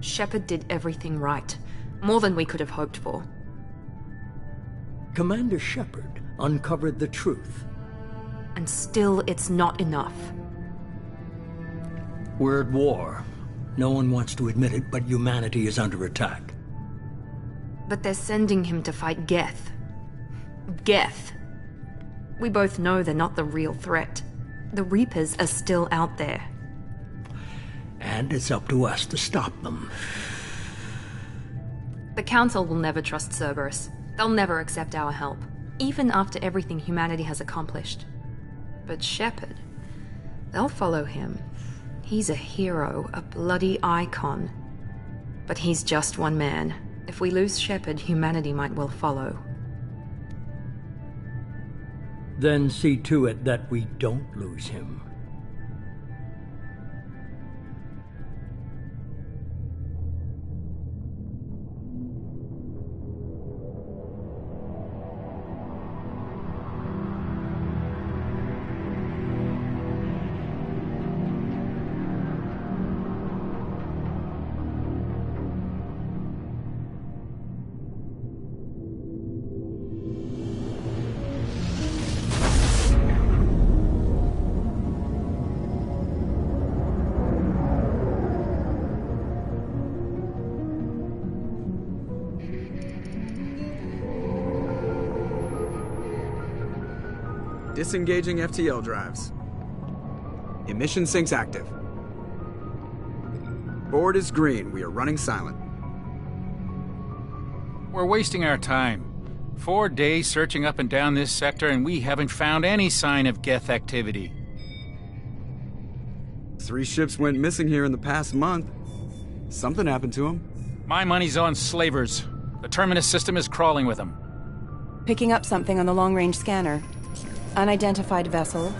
Shepard did everything right. More than we could have hoped for. Commander Shepard uncovered the truth. And still, it's not enough. We're at war. No one wants to admit it, but humanity is under attack. But they're sending him to fight Geth. Geth. We both know they're not the real threat. The Reapers are still out there. And it's up to us to stop them. The Council will never trust Cerberus. They'll never accept our help, even after everything humanity has accomplished. But Shepard, they'll follow him. He's a hero, a bloody icon. But he's just one man. If we lose Shepard, humanity might well follow. Then see to it that we don't lose him. Disengaging FTL drives. Emission sinks active. Board is green. We are running silent. We're wasting our time. 4 days searching up and down this sector, and we haven't found any sign of Geth activity. 3 ships went missing here in the past month. Something happened to them. My money's on slavers. The Terminus system is crawling with them. Picking up something on the long-range scanner. Unidentified vessel.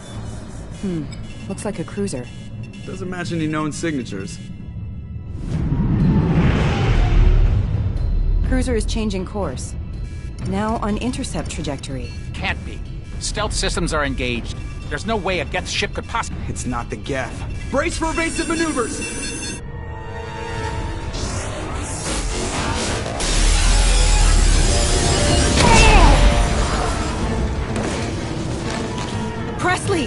Looks like a cruiser. Doesn't match any known signatures. Cruiser is changing course. Now on intercept trajectory. Can't be. Stealth systems are engaged. There's no way a Geth ship could possibly... It's not the Geth. Brace for evasive maneuvers! Presley!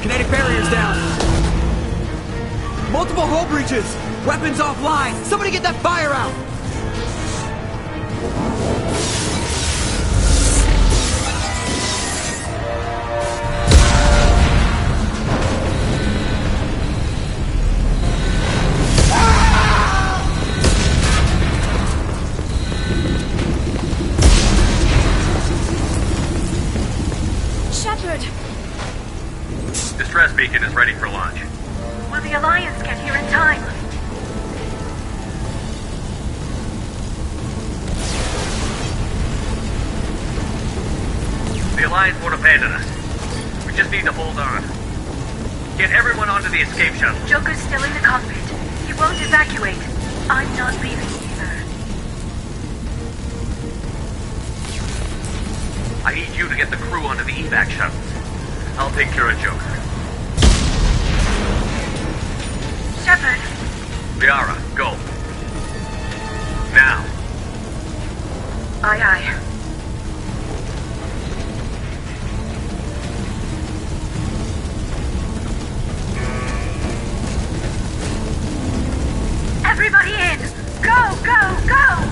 Kinetic barriers down! Multiple hull breaches! Weapons offline! Somebody get that fire out! Distress beacon is ready for launch. Will the Alliance get here in time? The Alliance won't abandon us. We just need to hold on. Get everyone onto the escape shuttle. Joker's still in the cockpit. He won't evacuate. I'm not leaving either. I need you to get the crew onto the evac shuttles. I'll take care of Joker. Shepard. Liara, go. Now. Aye, aye. Everybody in! Go, go, go!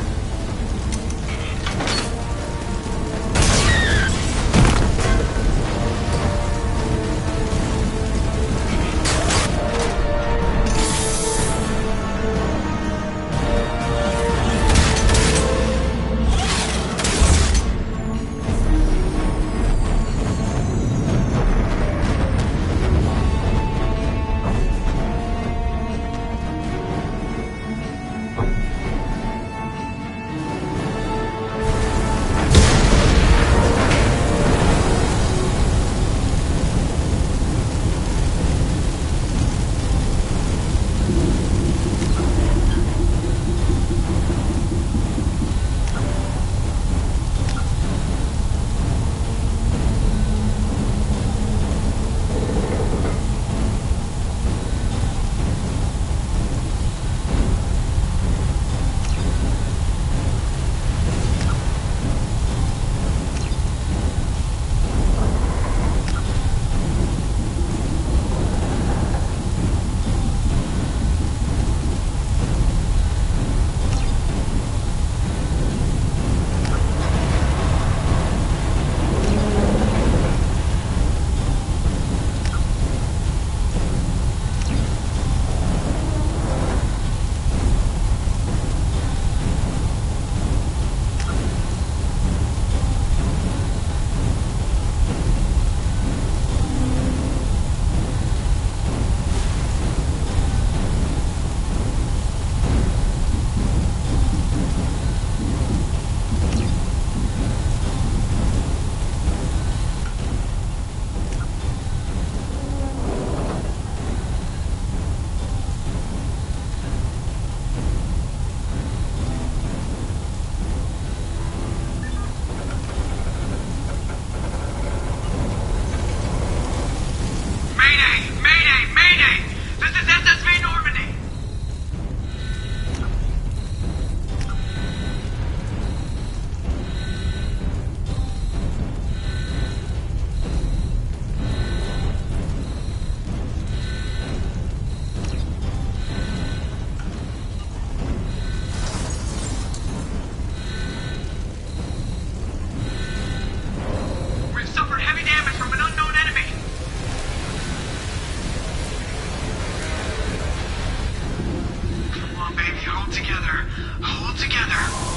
Hold together.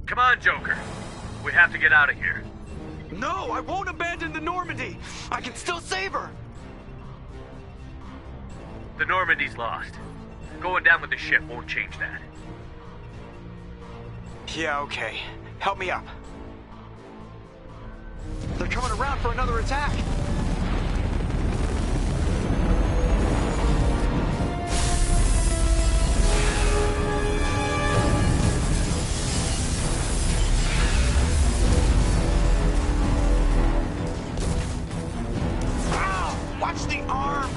Come on, Joker. We have to get out of here. No, I won't abandon the Normandy. I can still save her. The Normandy's lost. Going down with the ship won't change that. Yeah, okay. Help me up. They're coming around for another attack. Watch the arm!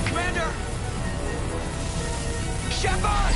Commander! Shepard!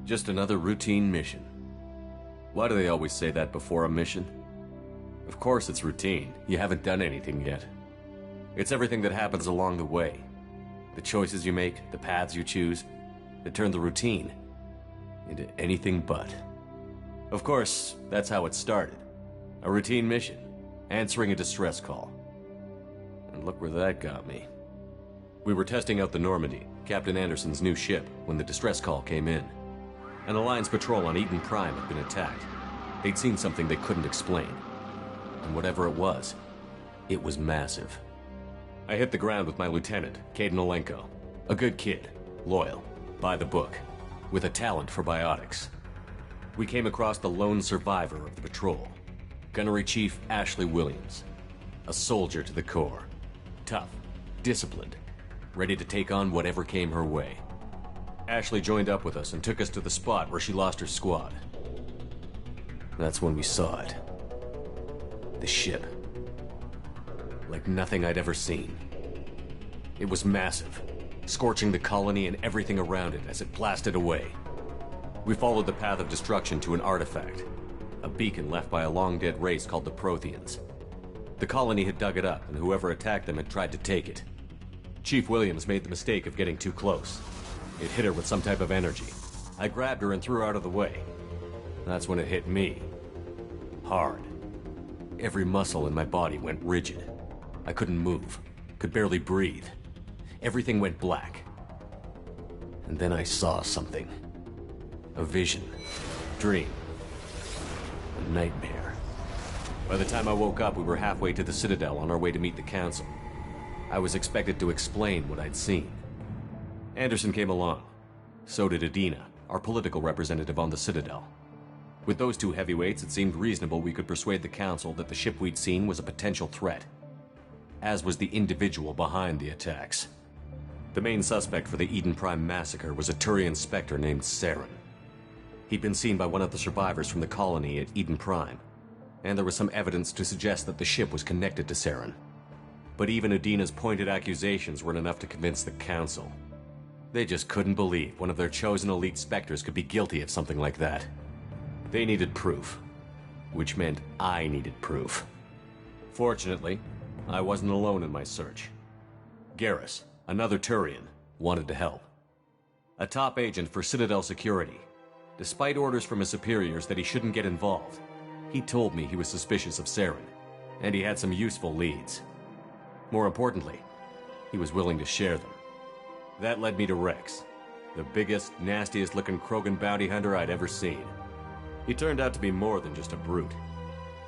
Just another routine mission. Why do they always say that before a mission? Of course it's routine. You haven't done anything yet. It's everything that happens along the way. The choices you make, the paths you choose, that turn the routine into anything but. Of course, that's how it started. A routine mission, answering a distress call. And look where that got me. We were testing out the Normandy, Captain Anderson's new ship, when the distress call came in. An Alliance patrol on Eden Prime had been attacked. They'd seen something they couldn't explain. And whatever it was massive. I hit the ground with my lieutenant, Caden Olenko. A good kid, loyal, by the book, with a talent for biotics. We came across the lone survivor of the patrol, Gunnery Chief Ashley Williams. A soldier to the core. Tough, disciplined, ready to take on whatever came her way. Ashley joined up with us and took us to the spot where she lost her squad. That's when we saw it. The ship. Like nothing I'd ever seen. It was massive, scorching the colony and everything around it as it blasted away. We followed the path of destruction to an artifact, a beacon left by a long-dead race called the Protheans. The colony had dug it up, and whoever attacked them had tried to take it. Chief Williams made the mistake of getting too close. It hit her with some type of energy. I grabbed her and threw her out of the way. That's when it hit me. Hard. Every muscle in my body went rigid. I couldn't move, could barely breathe. Everything went black. And then I saw something. A vision. Dream. A nightmare. By the time I woke up, we were halfway to the Citadel on our way to meet the Council. I was expected to explain what I'd seen. Anderson came along. So did Adina, our political representative on the Citadel. With those two heavyweights, it seemed reasonable we could persuade the Council that the ship we'd seen was a potential threat, as was the individual behind the attacks. The main suspect for the Eden Prime massacre was a Turian Spectre named Saren. He'd been seen by one of the survivors from the colony at Eden Prime, and there was some evidence to suggest that the ship was connected to Saren. But even Adina's pointed accusations weren't enough to convince the Council. They just couldn't believe one of their chosen elite Spectres could be guilty of something like that. They needed proof, which meant I needed proof. Fortunately, I wasn't alone in my search. Garrus, another Turian, wanted to help. A top agent for Citadel Security. Despite orders from his superiors that he shouldn't get involved, he told me he was suspicious of Saren, and he had some useful leads. More importantly, he was willing to share them. That led me to Rex, the biggest, nastiest-looking Krogan bounty hunter I'd ever seen. He turned out to be more than just a brute.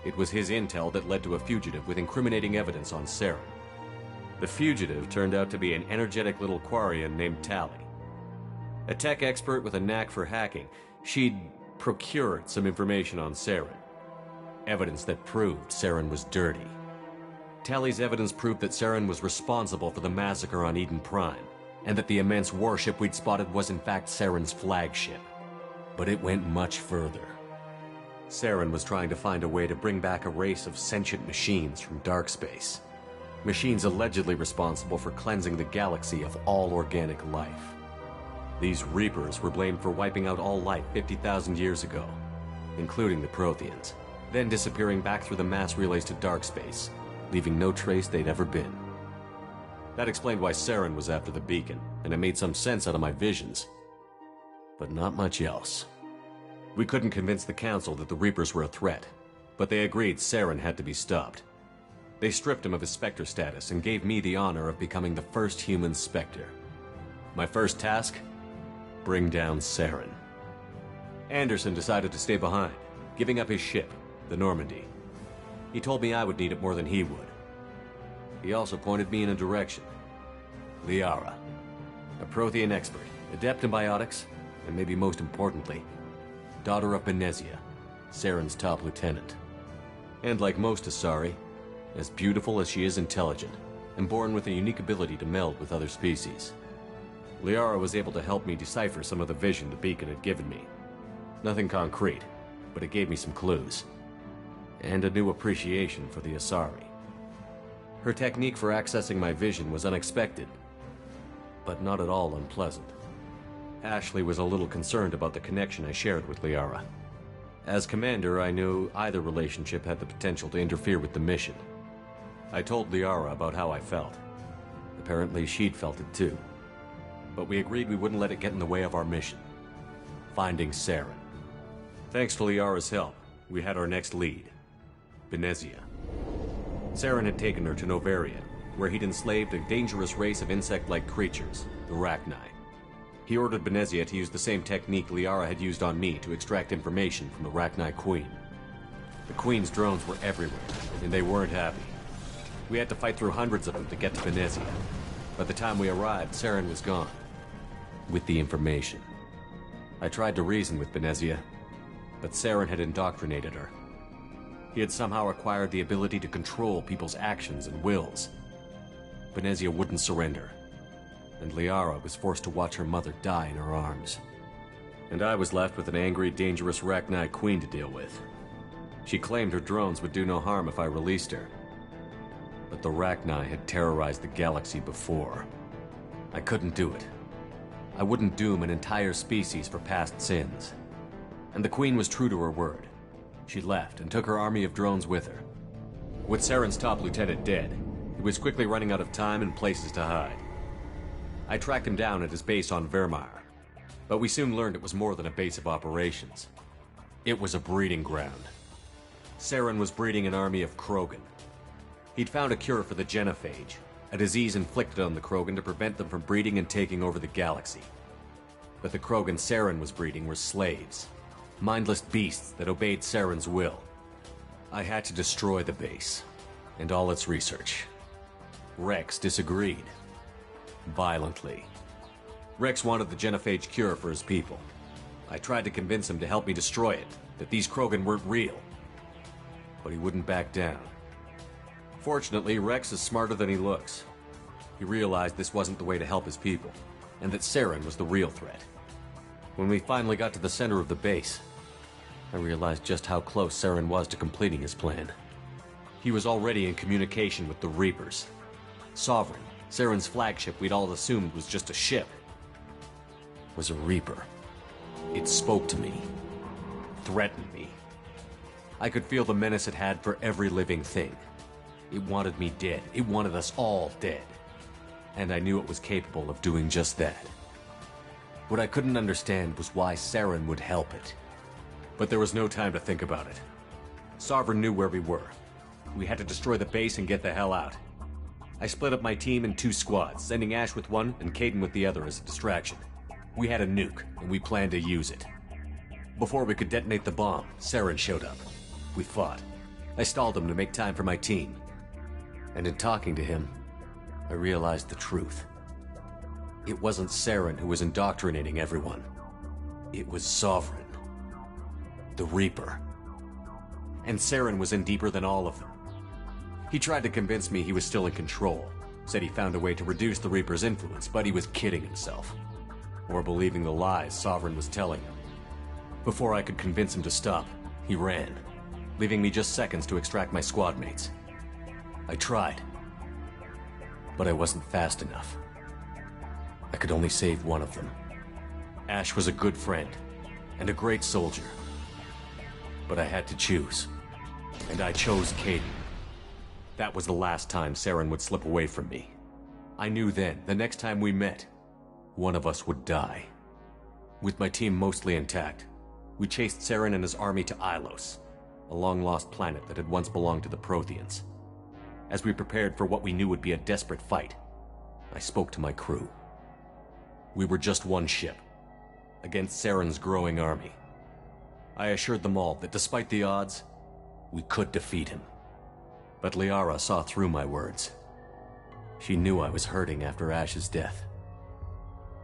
It was his intel that led to a fugitive with incriminating evidence on Saren. The fugitive turned out to be an energetic little Quarian named Tali. A tech expert with a knack for hacking, she'd procured some information on Saren. Evidence that proved Saren was dirty. Tali's evidence proved that Saren was responsible for the massacre on Eden Prime, and that the immense warship we'd spotted was in fact Saren's flagship. But it went much further. Saren was trying to find a way to bring back a race of sentient machines from dark space. Machines allegedly responsible for cleansing the galaxy of all organic life. These Reapers were blamed for wiping out all life 50,000 years ago, including the Protheans, then disappearing back through the mass relays to dark space, leaving no trace they'd ever been. That explained why Saren was after the beacon, and it made some sense out of my visions. But not much else. We couldn't convince the Council that the Reapers were a threat, but they agreed Saren had to be stopped. They stripped him of his Spectre status and gave me the honor of becoming the first human Spectre. My first task? Bring down Saren. Anderson decided to stay behind, giving up his ship, the Normandy. He told me I would need it more than he would. He also pointed me in a direction. Liara, a Prothean expert, adept in biotics, and maybe most importantly, daughter of Benezia, Saren's top lieutenant. And like most Asari, as beautiful as she is intelligent, and born with a unique ability to meld with other species. Liara was able to help me decipher some of the vision the beacon had given me. Nothing concrete, but it gave me some clues. And a new appreciation for the Asari. Her technique for accessing my vision was unexpected, but not at all unpleasant. Ashley was a little concerned about the connection I shared with Liara. As commander, I knew either relationship had the potential to interfere with the mission. I told Liara about how I felt. Apparently she'd felt it too. But we agreed we wouldn't let it get in the way of our mission. Finding Saren. Thanks to Liara's help, we had our next lead. Benezia. Saren had taken her to Novaria, where he'd enslaved a dangerous race of insect-like creatures, the Rachni. He ordered Benezia to use the same technique Liara had used on me to extract information from the Rachni Queen. The Queen's drones were everywhere, and they weren't happy. We had to fight through hundreds of them to get to Benezia. By the time we arrived, Saren was gone. With the information. I tried to reason with Benezia, but Saren had indoctrinated her. He had somehow acquired the ability to control people's actions and wills. Benezia wouldn't surrender, and Liara was forced to watch her mother die in her arms. And I was left with an angry, dangerous Rachni Queen to deal with. She claimed her drones would do no harm if I released her. But the Rachni had terrorized the galaxy before. I couldn't do it. I wouldn't doom an entire species for past sins. And the Queen was true to her word. She left and took her army of drones with her. With Saren's top lieutenant dead, he was quickly running out of time and places to hide. I tracked him down at his base on Vermeer, but we soon learned it was more than a base of operations. It was a breeding ground. Saren was breeding an army of Krogan. He'd found a cure for the genophage, a disease inflicted on the Krogan to prevent them from breeding and taking over the galaxy. But the Krogan Saren was breeding were slaves. Mindless beasts that obeyed Saren's will. I had to destroy the base, and all its research. Rex disagreed. Violently. Rex wanted the genophage cure for his people. I tried to convince him to help me destroy it, that these Krogan weren't real. But he wouldn't back down. Fortunately, Rex is smarter than he looks. He realized this wasn't the way to help his people, and that Saren was the real threat. When we finally got to the center of the base, I realized just how close Saren was to completing his plan. He was already in communication with the Reapers. Sovereign, Saren's flagship we'd all assumed was just a ship, was a Reaper. It spoke to me, threatened me. I could feel the menace it had for every living thing. It wanted me dead. It wanted us all dead. And I knew it was capable of doing just that. What I couldn't understand was why Saren would help it. But there was no time to think about it. Sovereign knew where we were. We had to destroy the base and get the hell out. I split up my team in 2 squads, sending Ash with one and Kaidan with the other as a distraction. We had a nuke, and we planned to use it. Before we could detonate the bomb, Saren showed up. We fought. I stalled him to make time for my team. And in talking to him, I realized the truth. It wasn't Saren who was indoctrinating everyone. It was Sovereign. The Reaper. And Saren was in deeper than all of them. He tried to convince me he was still in control. Said he found a way to reduce the Reaper's influence, but he was kidding himself. Or believing the lies Sovereign was telling him. Before I could convince him to stop, he ran, leaving me just seconds to extract my squad mates. I tried, but I wasn't fast enough. I could only save one of them. Ash was a good friend, and a great soldier. But I had to choose, and I chose Kaidan. That was the last time Saren would slip away from me. I knew then, the next time we met, one of us would die. With my team mostly intact, we chased Saren and his army to Ilos, a long-lost planet that had once belonged to the Protheans. As we prepared for what we knew would be a desperate fight, I spoke to my crew. We were just one ship, against Saren's growing army. I assured them all that despite the odds, we could defeat him. But Liara saw through my words. She knew I was hurting after Ash's death.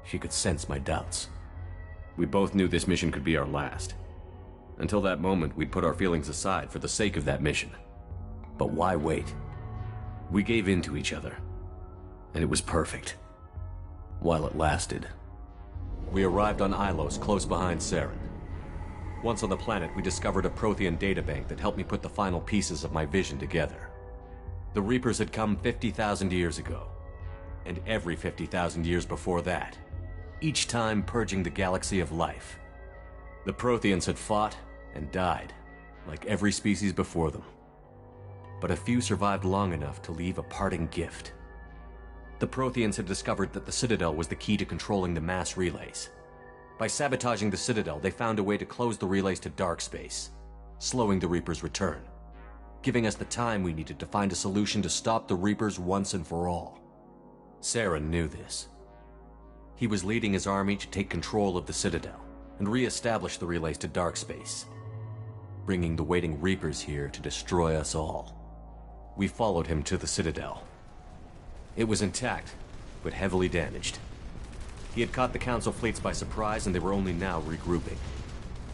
She could sense my doubts. We both knew this mission could be our last. Until that moment, we'd put our feelings aside for the sake of that mission. But why wait? We gave in to each other, and it was perfect. While it lasted. We arrived on Ilos, close behind Saren. Once on the planet, we discovered a Prothean databank that helped me put the final pieces of my vision together. The Reapers had come 50,000 years ago, and every 50,000 years before that, each time purging the galaxy of life. The Protheans had fought and died, like every species before them. But a few survived long enough to leave a parting gift. The Protheans had discovered that the Citadel was the key to controlling the mass relays. By sabotaging the Citadel, they found a way to close the relays to dark space, slowing the Reapers' return, giving us the time we needed to find a solution to stop the Reapers once and for all. Saren knew this. He was leading his army to take control of the Citadel and re-establish the relays to dark space, bringing the waiting Reapers here to destroy us all. We followed him to the Citadel. It was intact, but heavily damaged. He had caught the Council fleets by surprise, and they were only now regrouping.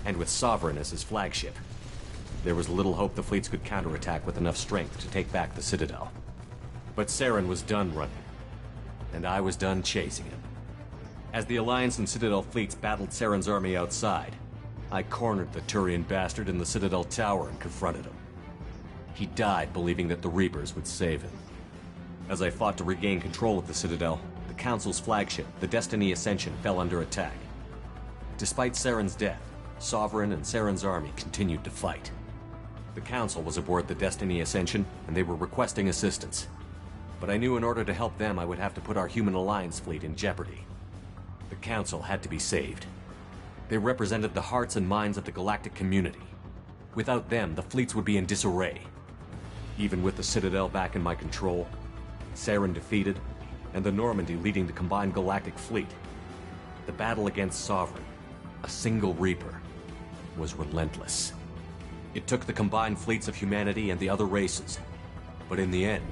And with Sovereign as his flagship, there was little hope the fleets could counterattack with enough strength to take back the Citadel. But Saren was done running, and I was done chasing him. As the Alliance and Citadel fleets battled Saren's army outside, I cornered the Turian bastard in the Citadel tower and confronted him. He died believing that the Reapers would save him. As I fought to regain control of the Citadel, the Council's flagship, the Destiny Ascension, fell under attack. Despite Saren's death, Sovereign and Saren's army continued to fight. The Council was aboard the Destiny Ascension, and they were requesting assistance. But I knew in order to help them, I would have to put our Human Alliance fleet in jeopardy. The Council had to be saved. They represented the hearts and minds of the galactic community. Without them, the fleets would be in disarray. Even with the Citadel back in my control, Saren defeated, and the Normandy leading the combined galactic fleet, The battle against Sovereign, a single Reaper, was relentless. It took the combined fleets of humanity and the other races, but in the end,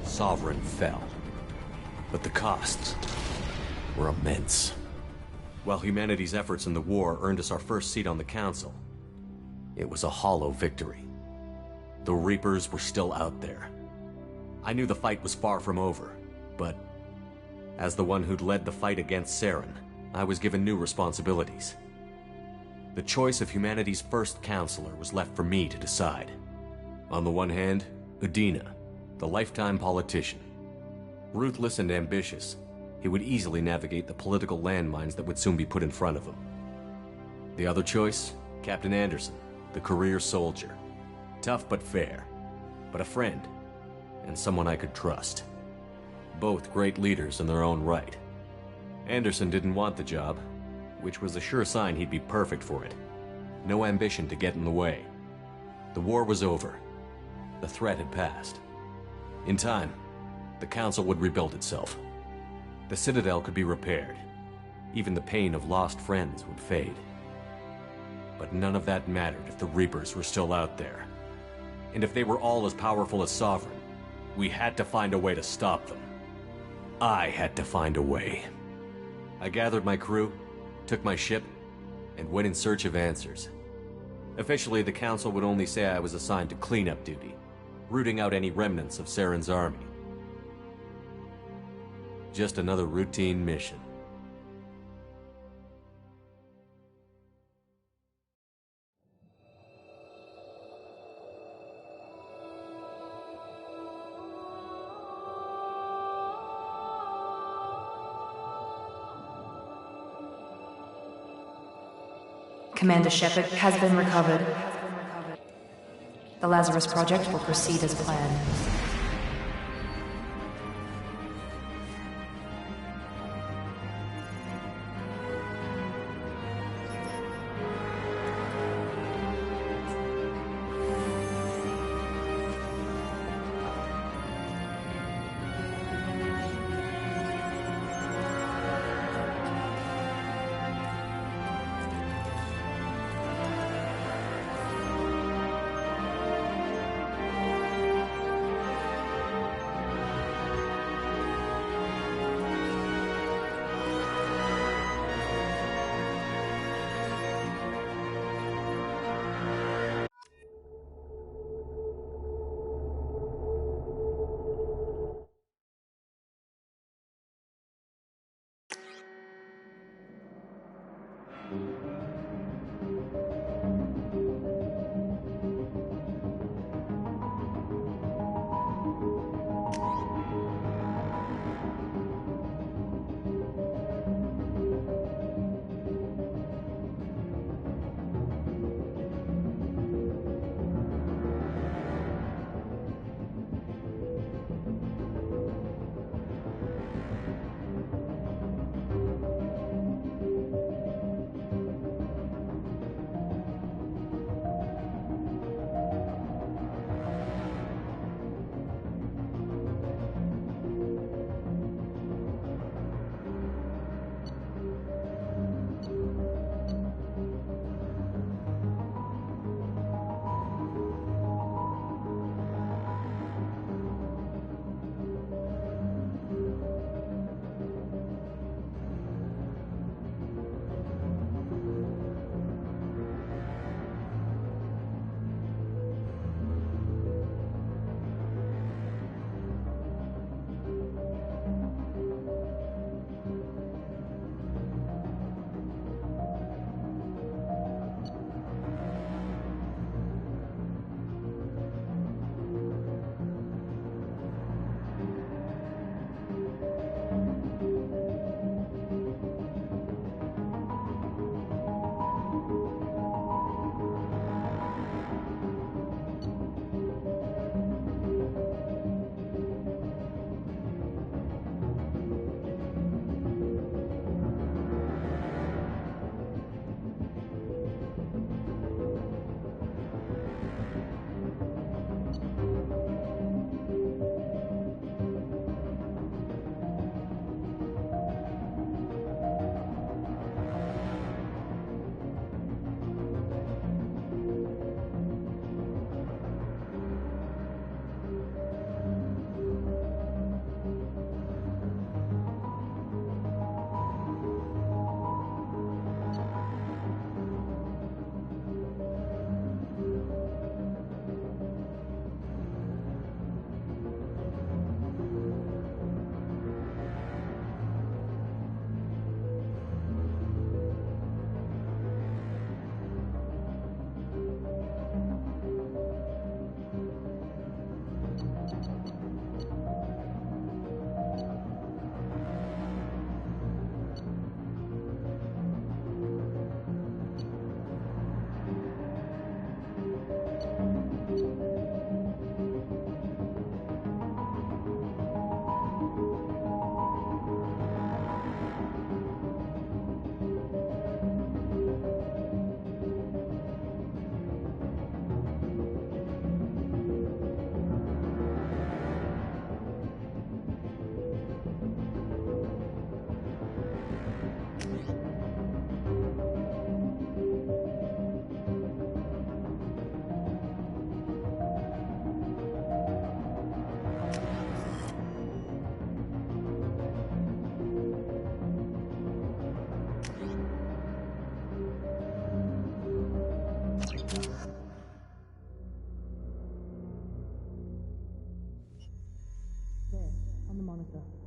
Sovereign fell. But the costs were immense. While humanity's efforts in the war earned us our first seat on the Council, it was a hollow victory. The Reapers were still out there. I knew the fight was far from over, but as the one who'd led the fight against Saren, I was given new responsibilities. The choice of humanity's first counselor was left for me to decide. On the one hand, Udina, the lifetime politician. Ruthless and ambitious, he would easily navigate the political landmines that would soon be put in front of him. The other choice, Captain Anderson, the career soldier. Tough but fair, but a friend, and someone I could trust. Both great leaders in their own right. Anderson didn't want the job, which was a sure sign he'd be perfect for it. No ambition to get in the way. The war was over. The threat had passed. In time, the Council would rebuild itself. The Citadel could be repaired. Even the pain of lost friends would fade. But none of that mattered if the Reapers were still out there. And if they were all as powerful as Sovereign, we had to find a way to stop them. I had to find a way. I gathered my crew, took my ship, and went in search of answers. Officially, the Council would only say I was assigned to cleanup duty, rooting out any remnants of Saren's army. Just another routine mission. Commander Shepard has been recovered. The Lazarus Project will proceed as planned.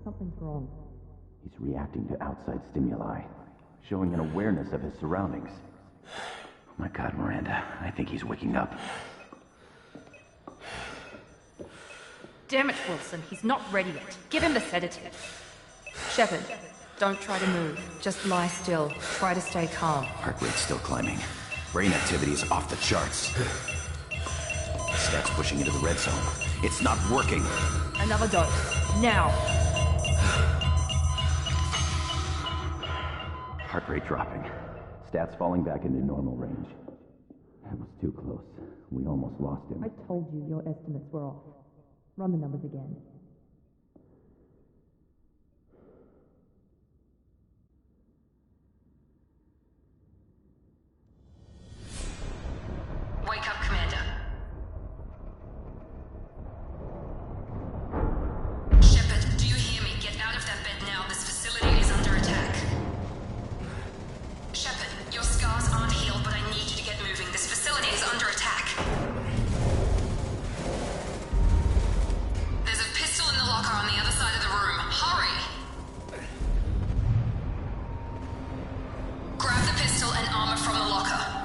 Something's wrong. He's reacting to outside stimuli, showing an awareness of his surroundings. Oh my God, Miranda, I think he's waking up. Damn it, Wilson, he's not ready yet. Give him the sedative. Shepard, don't try to move. Just lie still. Try to stay calm. Heart rate's still climbing. Brain activity is off the charts. Stats pushing into the red zone. It's not working. Another dose. Now. Heart rate dropping. Stats falling back into normal range. That was too close. We almost lost him. I told you your estimates were off. Run the numbers again. Wake up, Commander. Shepard, do you hear me? Get out of that bed now. This facility is under attack. Shepard, your scars aren't healed, but I need you to get moving. This facility is under attack. There's a pistol in the locker on the other side of the room. Hurry! Grab the pistol and armor from the locker.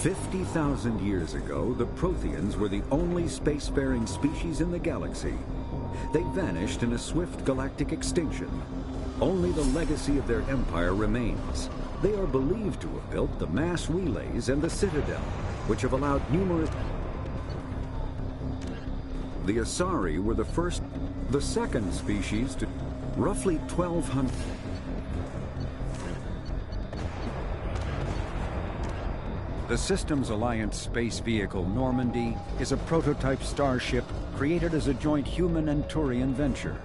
"50,000 years ago, the Protheans were the only spacefaring species in the galaxy. They vanished in a swift galactic extinction. Only the legacy of their empire remains. They are believed to have built the mass relays and the Citadel, which have allowed numerous... The Asari were the second species to... Roughly 1,200... The Systems Alliance space vehicle Normandy is a prototype starship created as a joint human and Turian venture.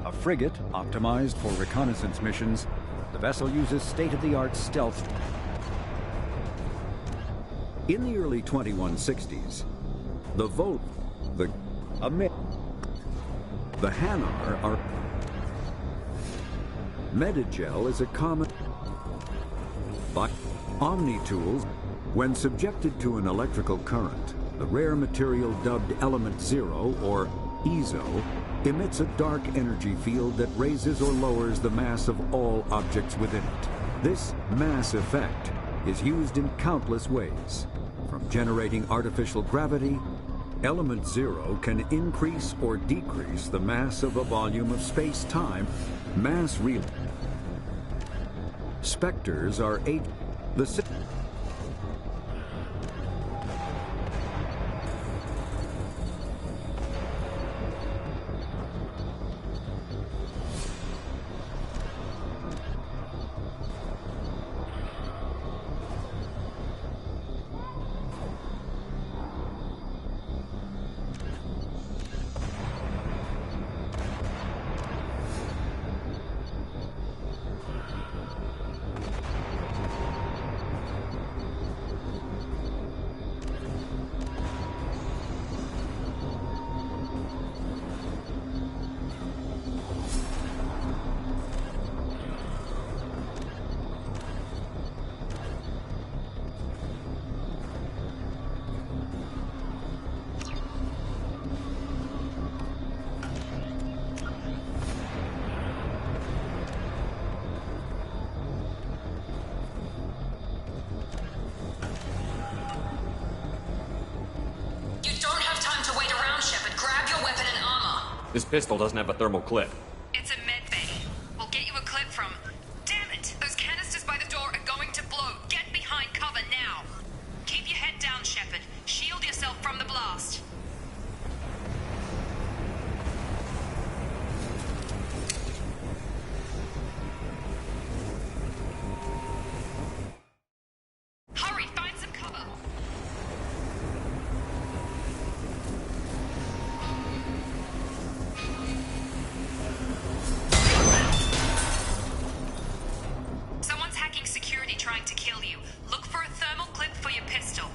A frigate optimized for reconnaissance missions, the vessel uses state-of-the-art stealth. In the early 2160s, the Hanar are... Medigel is a common... But Omni-tools, when subjected to an electrical current, the rare material dubbed Element Zero, or EZO, emits a dark energy field that raises or lowers the mass of all objects within it. This mass effect is used in countless ways. From generating artificial gravity, Element Zero can increase or decrease the mass of a volume of space-time. Mass relay. Spectres are the This pistol doesn't have a thermal clip. It's a medbay. We'll get you a clip from... Damn it! Those canisters by the door are going to blow. Get behind cover now. Keep your head down, Shepard. Shield yourself from the blast. Hurry, find some cover. Someone's hacking security trying to kill you. Look for a thermal clip for your pistol.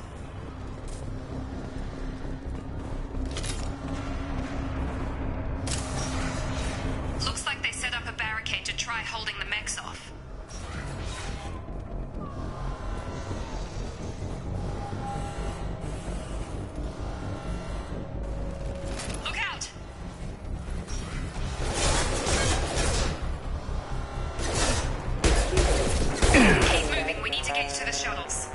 Looks like they set up a barricade to try holding the mechs off. Look out! Keep moving. We need to get you to the shuttles.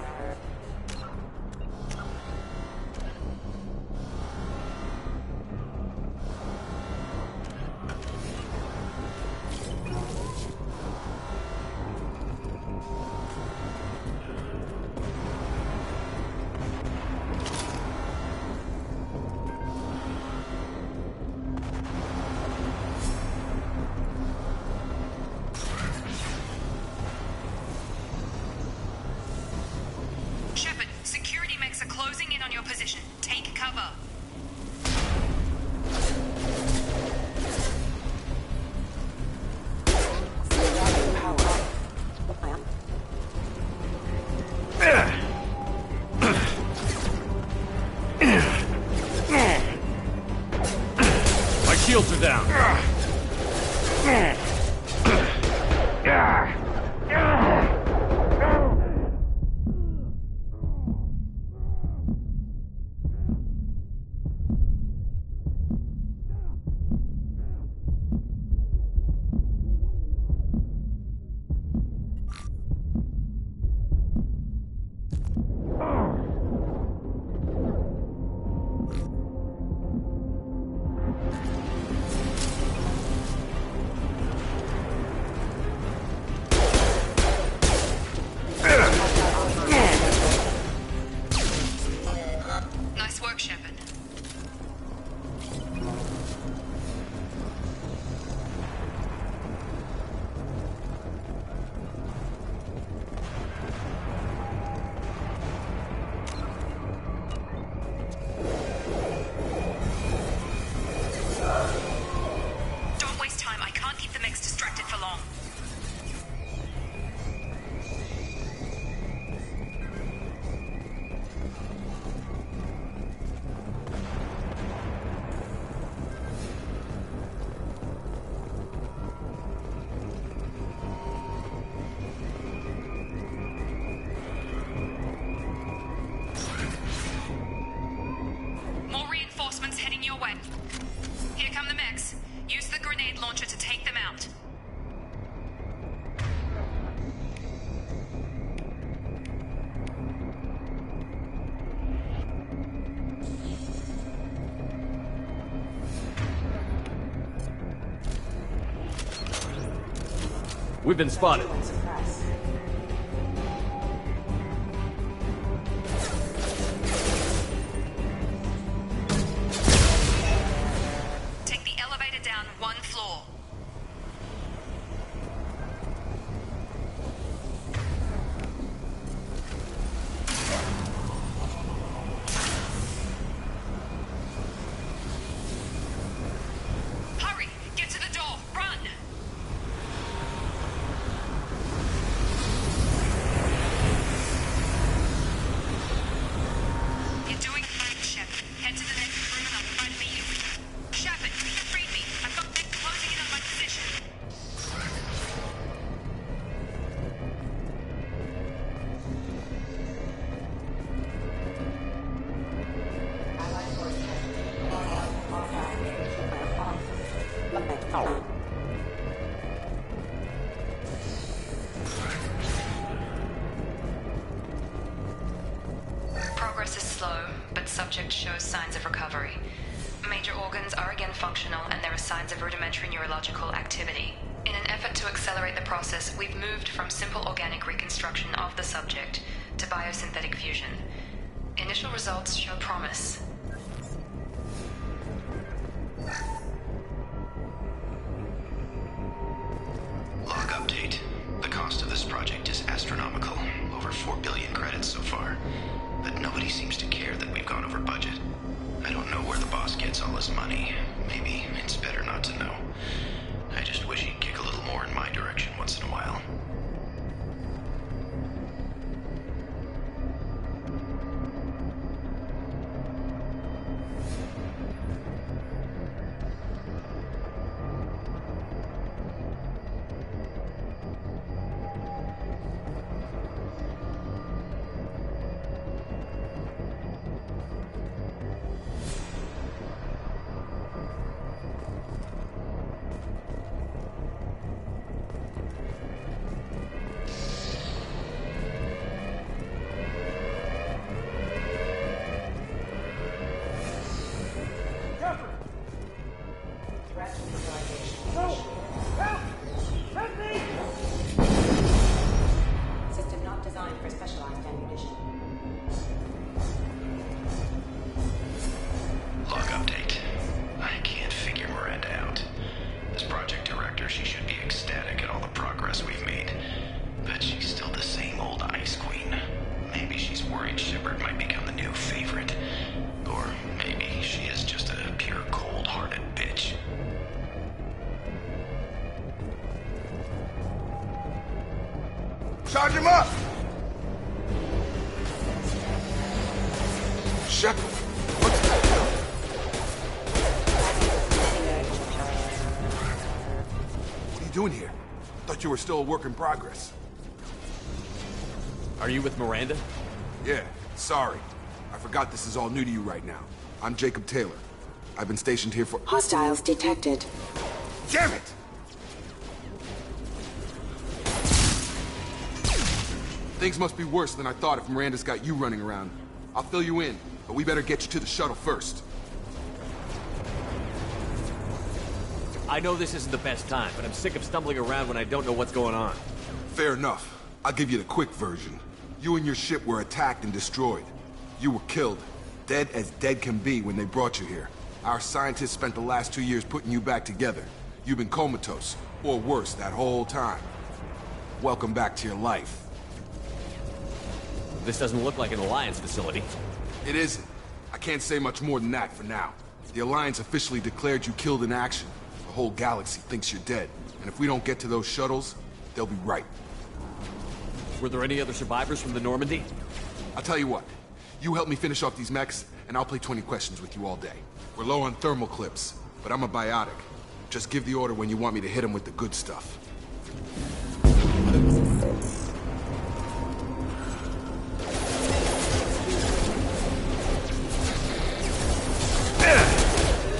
Shepard, security mechs are closing in on your position. Take cover. My shields are down. Nice work, Shepard. Don't waste time. I can't keep the mechs distracted for long. More reinforcements heading your way. Here come the mechs. Use the grenade launcher to take them out. We've been spotted. Take the elevator down one floor. Hurry! Get to the door! Run! You're doing fine, Shepard. Head to the next room and I'll try to meet you. Shepard, read me. I've got mechs closing in on my position. Progress is slow, but subject shows signs of recovery. major organs are again functional and there are signs of rudimentary neurological activity. In an effort to accelerate the process, we've moved from simple organic reconstruction of the subject to biosynthetic fusion. Initial results show promise. Log update. The cost of this project is astronomical. Over 4 billion credits so far. But nobody seems to care that we've gone over budget. I don't know where the boss gets all his money. Maybe it's better not to know. I just wish he'd kick a little more in my direction once in a while. System not designed for specialized ammunition. Log update. I can't figure Miranda out. As project director, she should be ecstatic at all the progress we've made. But she's still the same old Ice Queen. Maybe she's worried Shepard might become the new favorite. Or maybe she is just a pure cold-hearted bitch. Charge him up! Shepard, what are you doing here? Thought you were still a work in progress. Are you with Miranda? Yeah, sorry. I forgot this is all new to you right now. I'm Jacob Taylor. I've been stationed here for— Hostiles detected. Damn it! Things must be worse than I thought if Miranda's got you running around. I'll fill you in, but we better get you to the shuttle first. I know this isn't the best time, but I'm sick of stumbling around when I don't know what's going on. Fair enough. I'll give you the quick version. You and your ship were attacked and destroyed. You were killed. Dead as dead can be when they brought you here. Our scientists spent the last 2 years putting you back together. You've been comatose, or worse, that whole time. Welcome back to your life. This doesn't look like an Alliance facility. It isn't. I can't say much more than that for now. The Alliance officially declared you killed in action. The whole galaxy thinks you're dead. And if we don't get to those shuttles, they'll be right. Were there any other survivors from the Normandy? I'll tell you what. You help me finish off these mechs, and I'll play 20 questions with you all day. We're low on thermal clips, but I'm a biotic. Just give the order when you want me to hit them with the good stuff.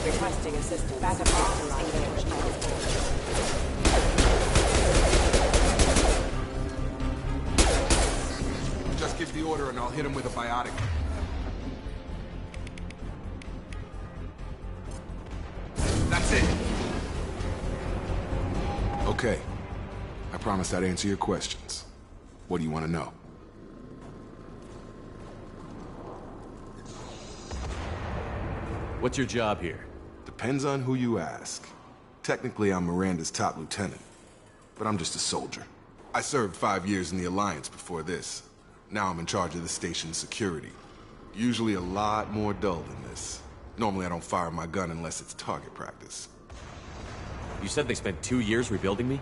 Requesting assistance. Backup authorized. Just give the order and I'll hit him with a biotic. That's it. Okay. I promised I'd answer your questions. What do you want to know? What's your job here? Depends on who you ask. Technically, I'm Miranda's top lieutenant, but I'm just a soldier. I served 5 years in the Alliance before this. Now I'm in charge of the station's security. Usually a lot more dull than this. Normally I don't fire my gun unless it's target practice. You said they spent 2 years rebuilding me?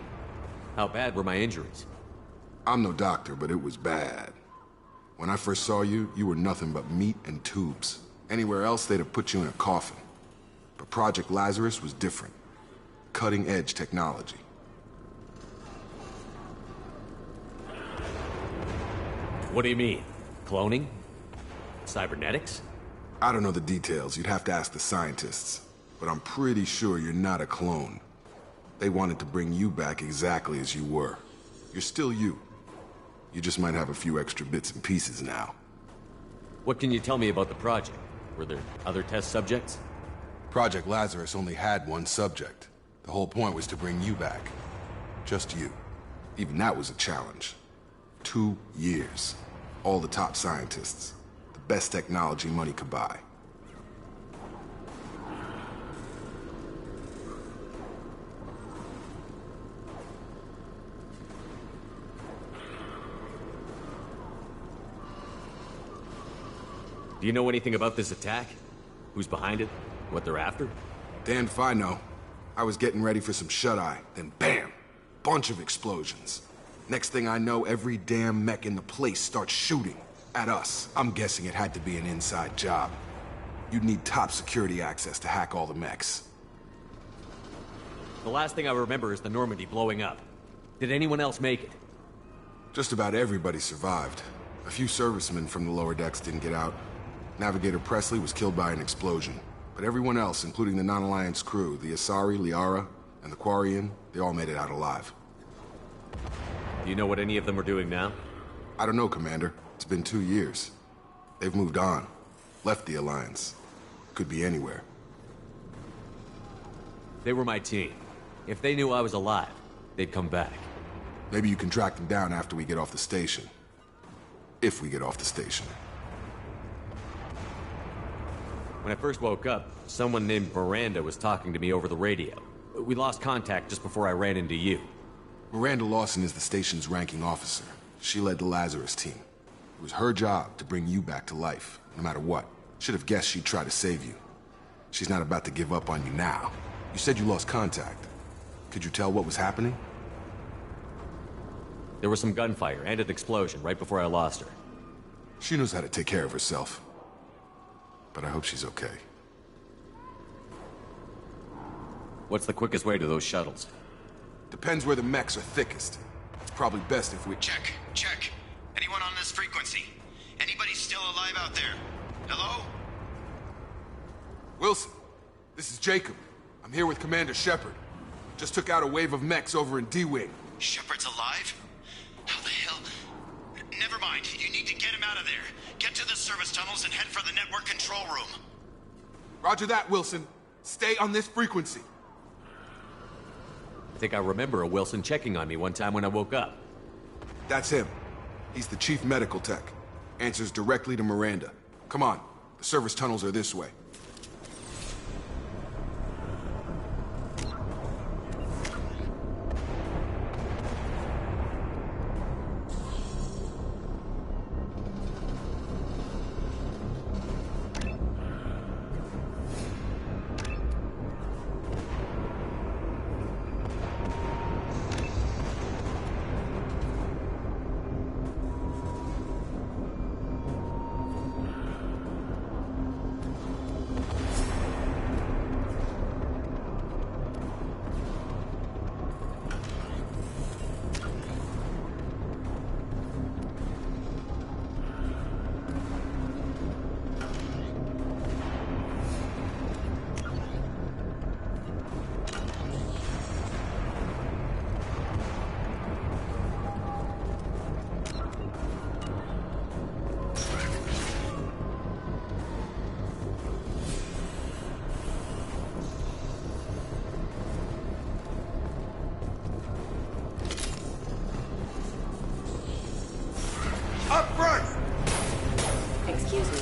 How bad were my injuries? I'm no doctor, but it was bad. When I first saw you, you were nothing but meat and tubes. Anywhere else, they'd have put you in a coffin. But Project Lazarus was different. Cutting-edge technology. What do you mean? Cloning? Cybernetics? I don't know the details. You'd have to ask the scientists. But I'm pretty sure you're not a clone. They wanted to bring you back exactly as you were. You're still you. You just might have a few extra bits and pieces now. What can you tell me about the project? Were there other test subjects? Project Lazarus only had one subject. The whole point was to bring you back. Just you. Even that was a challenge. 2 years. All the top scientists. The best technology money could buy. Do you know anything about this attack? Who's behind it? What they're after? Damned if I know. I was getting ready for some shut-eye, then bam! Bunch of explosions. Next thing I know, every damn mech in the place starts shooting. At us. I'm guessing it had to be an inside job. You'd need top security access to hack all the mechs. The last thing I remember is the Normandy blowing up. Did anyone else make it? Just about everybody survived. A few servicemen from the lower decks didn't get out. Navigator Presley was killed by an explosion. But everyone else, including the non-Alliance crew, the Asari, Liara, and the Quarian, they all made it out alive. Do you know what any of them are doing now? I don't know, Commander. It's been 2 years. They've moved on. Left the Alliance. Could be anywhere. They were my team. If they knew I was alive, they'd come back. Maybe you can track them down after we get off the station. If we get off the station. When I first woke up, someone named Miranda was talking to me over the radio. We lost contact just before I ran into you. Miranda Lawson is the station's ranking officer. She led the Lazarus team. It was her job to bring you back to life, no matter what. Should have guessed she'd try to save you. She's not about to give up on you now. You said you lost contact. Could you tell what was happening? There was some gunfire and an explosion right before I lost her. She knows how to take care of herself. But I hope she's okay. What's the quickest way to those shuttles? Depends where the mechs are thickest. It's probably best if we... Check. Anyone on this frequency? Anybody still alive out there? Hello? Wilson, this is Jacob. I'm here with Commander Shepard. Just took out a wave of mechs over in D-Wing. Shepard's alive? How the hell? Never mind. You need to get him out of there. Get to the service tunnels and head for the network control room. Roger that, Wilson. Stay on this frequency. I think I remember a Wilson checking on me one time when I woke up. That's him. He's the chief medical tech. Answers directly to Miranda. Come on. The service tunnels are this way. Excuse me.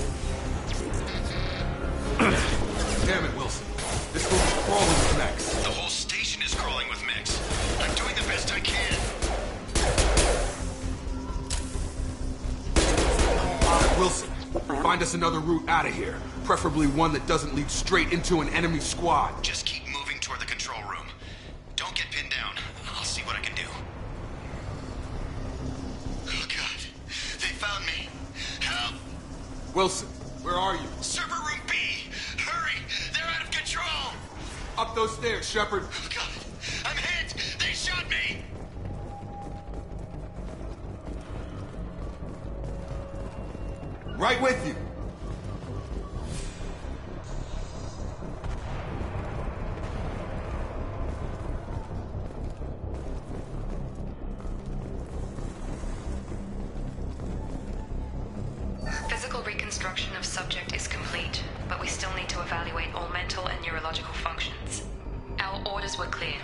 Damn it, Wilson. This room is crawling with mechs. The whole station is crawling with mechs. I'm doing the best I can. Wilson, find us another route out of here. Preferably one that doesn't lead straight into an enemy squad. Just keep moving toward the control room. Don't get pinned down. I'll see what I can do. Oh, God. They found me. Help! Wilson, where are you? Server room B! Hurry! They're out of control! Up those stairs, Shepard. Oh, God. I'm hit! They shot me! Right with you. Physical reconstruction Reconstruction of subject is complete, but we still need to evaluate all mental and neurological functions. Our orders were clear.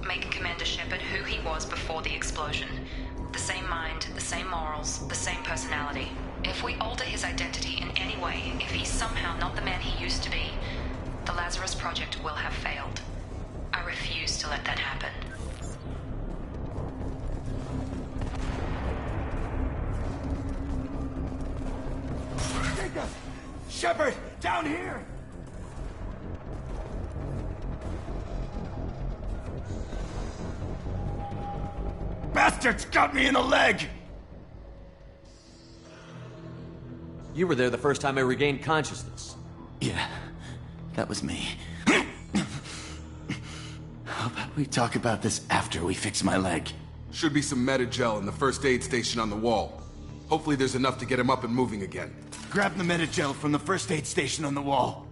Make Commander Shepard who he was before the explosion. The same mind, the same morals, the same personality. If we alter his identity in any way, if he's somehow not the man he used to be, the Lazarus Project will have failed. I refuse to let that happen. Shepard, down here! Bastards got me in the leg! You were there the first time I regained consciousness. Yeah, that was me. How about we talk about this after we fix my leg? Should be some Metagel in the first aid station on the wall. Hopefully there's enough to get him up and moving again. Grab the Metagel from the first aid station on the wall.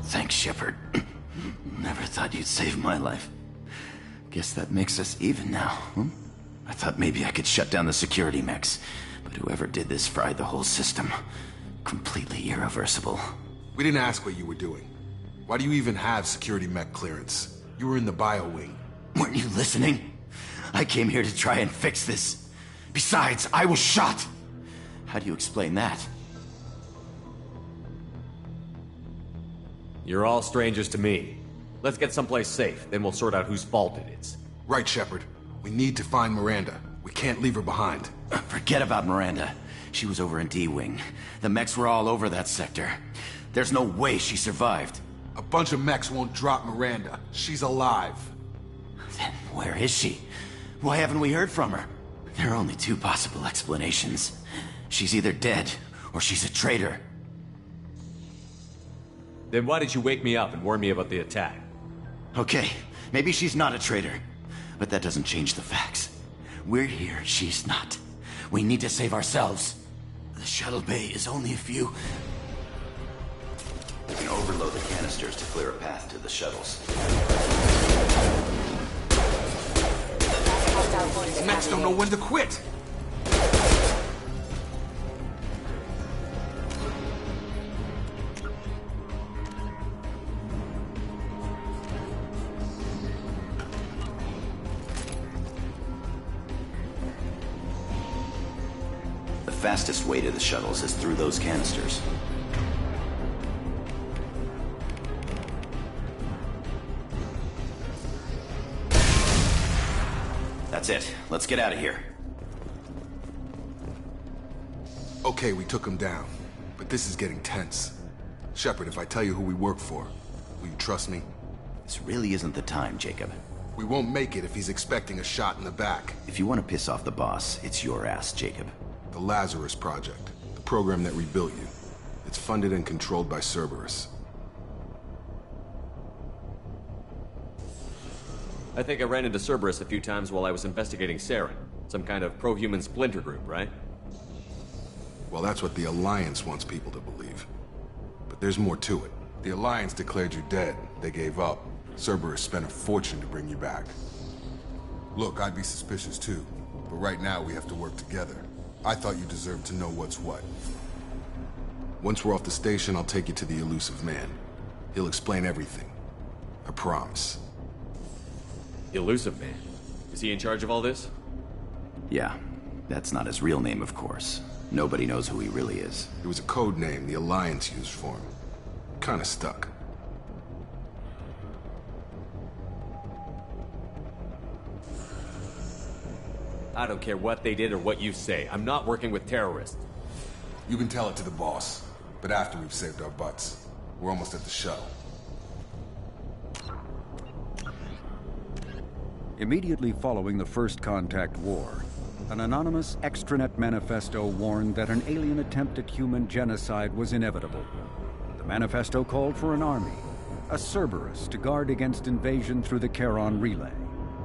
Thanks, Shepard. Never thought you'd save my life. Guess that makes us even now, huh? I thought maybe I could shut down the security mechs, but whoever did this fried the whole system. Completely irreversible. We didn't ask what you were doing. Why do you even have security mech clearance? You were in the bio wing. Weren't you listening? I came here to try and fix this. Besides, I was shot! How do you explain that? You're all strangers to me. Let's get someplace safe, then we'll sort out whose fault it is. Right, Shepard. We need to find Miranda. We can't leave her behind. Forget about Miranda. She was over in D-Wing. The mechs were all over that sector. There's no way she survived. A bunch of mechs won't drop Miranda. She's alive. Then where is she? Why haven't we heard from her? There are only two possible explanations. She's either dead, or she's a traitor. Then why did you wake me up and warn me about the attack? Okay, maybe she's not a traitor, but that doesn't change the facts. We're here, she's not. We need to save ourselves. The shuttle bay is only a few... We can overload the canisters to clear a path to the shuttles. These mechs don't know when to quit! The fastest way to the shuttles is through those canisters. That's it. Let's get out of here. Okay, we took him down. But this is getting tense. Shepard, if I tell you who we work for, will you trust me? This really isn't the time, Jacob. We won't make it if he's expecting a shot in the back. If you want to piss off the boss, it's your ass, Jacob. The Lazarus Project. The program that rebuilt you. It's funded and controlled by Cerberus. I think I ran into Cerberus a few times while I was investigating Saren. Some kind of pro-human splinter group, right? Well, that's what the Alliance wants people to believe. But there's more to it. The Alliance declared you dead. They gave up. Cerberus spent a fortune to bring you back. Look, I'd be suspicious too. But right now we have to work together. I thought you deserved to know what's what. Once we're off the station, I'll take you to the Elusive Man. He'll explain everything. I promise. Elusive Man? Is he in charge of all this? Yeah. That's not his real name, of course. Nobody knows who he really is. It was a code name the Alliance used for him. Kinda stuck. I don't care what they did or what you say. I'm not working with terrorists. You can tell it to the boss, but after we've saved our butts. We're almost at the shuttle. Immediately following the First Contact War, an anonymous extranet manifesto warned that an alien attempt at human genocide was inevitable. The The manifesto called for an army, a Cerberus to guard against invasion through the Charon Relay.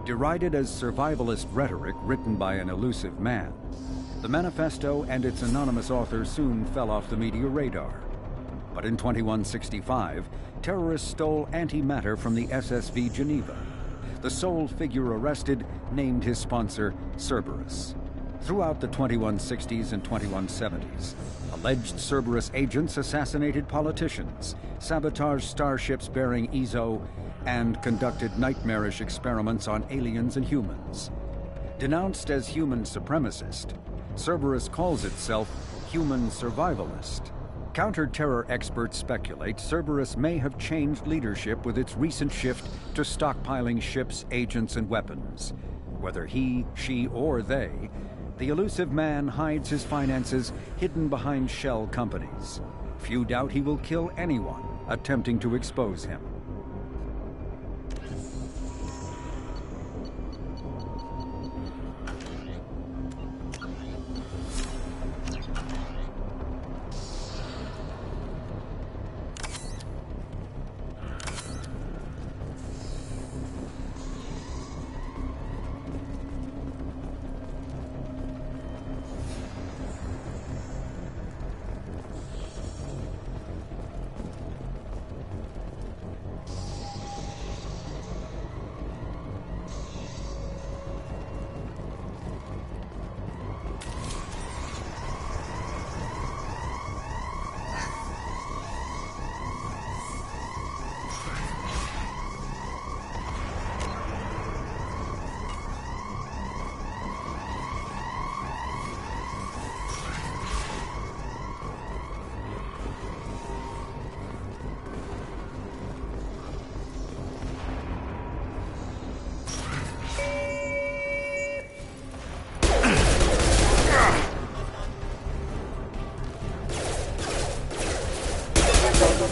Derided as survivalist rhetoric written by an elusive man, the manifesto and its anonymous author soon fell off the media radar. But in 2165, terrorists stole antimatter from the SSV Geneva. The sole figure arrested named his sponsor Cerberus. Throughout the 2160s and 2170s, alleged Cerberus agents assassinated politicians, sabotaged starships bearing Ezo, and conducted nightmarish experiments on aliens and humans. Denounced as human supremacist, Cerberus calls itself human survivalist. Counter-terror experts speculate Cerberus may have changed leadership with its recent shift to stockpiling ships, agents, and weapons. Whether he, she, or they, the elusive man hides his finances hidden behind shell companies. Few doubt he will kill anyone attempting to expose him.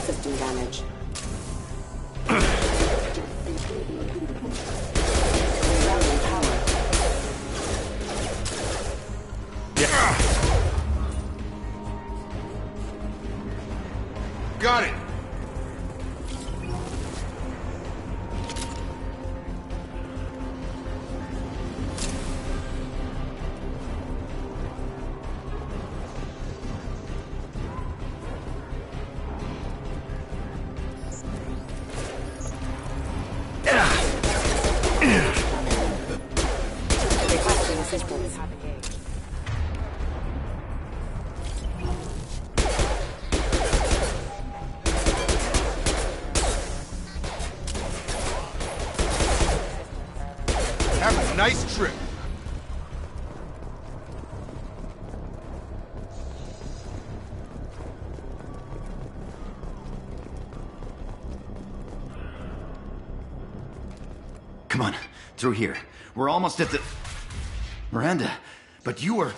System damage. Rerouting power. Got it! Requesting assistance. Have a nice trip. Come on, through here. We're almost at the... Miranda, but you were...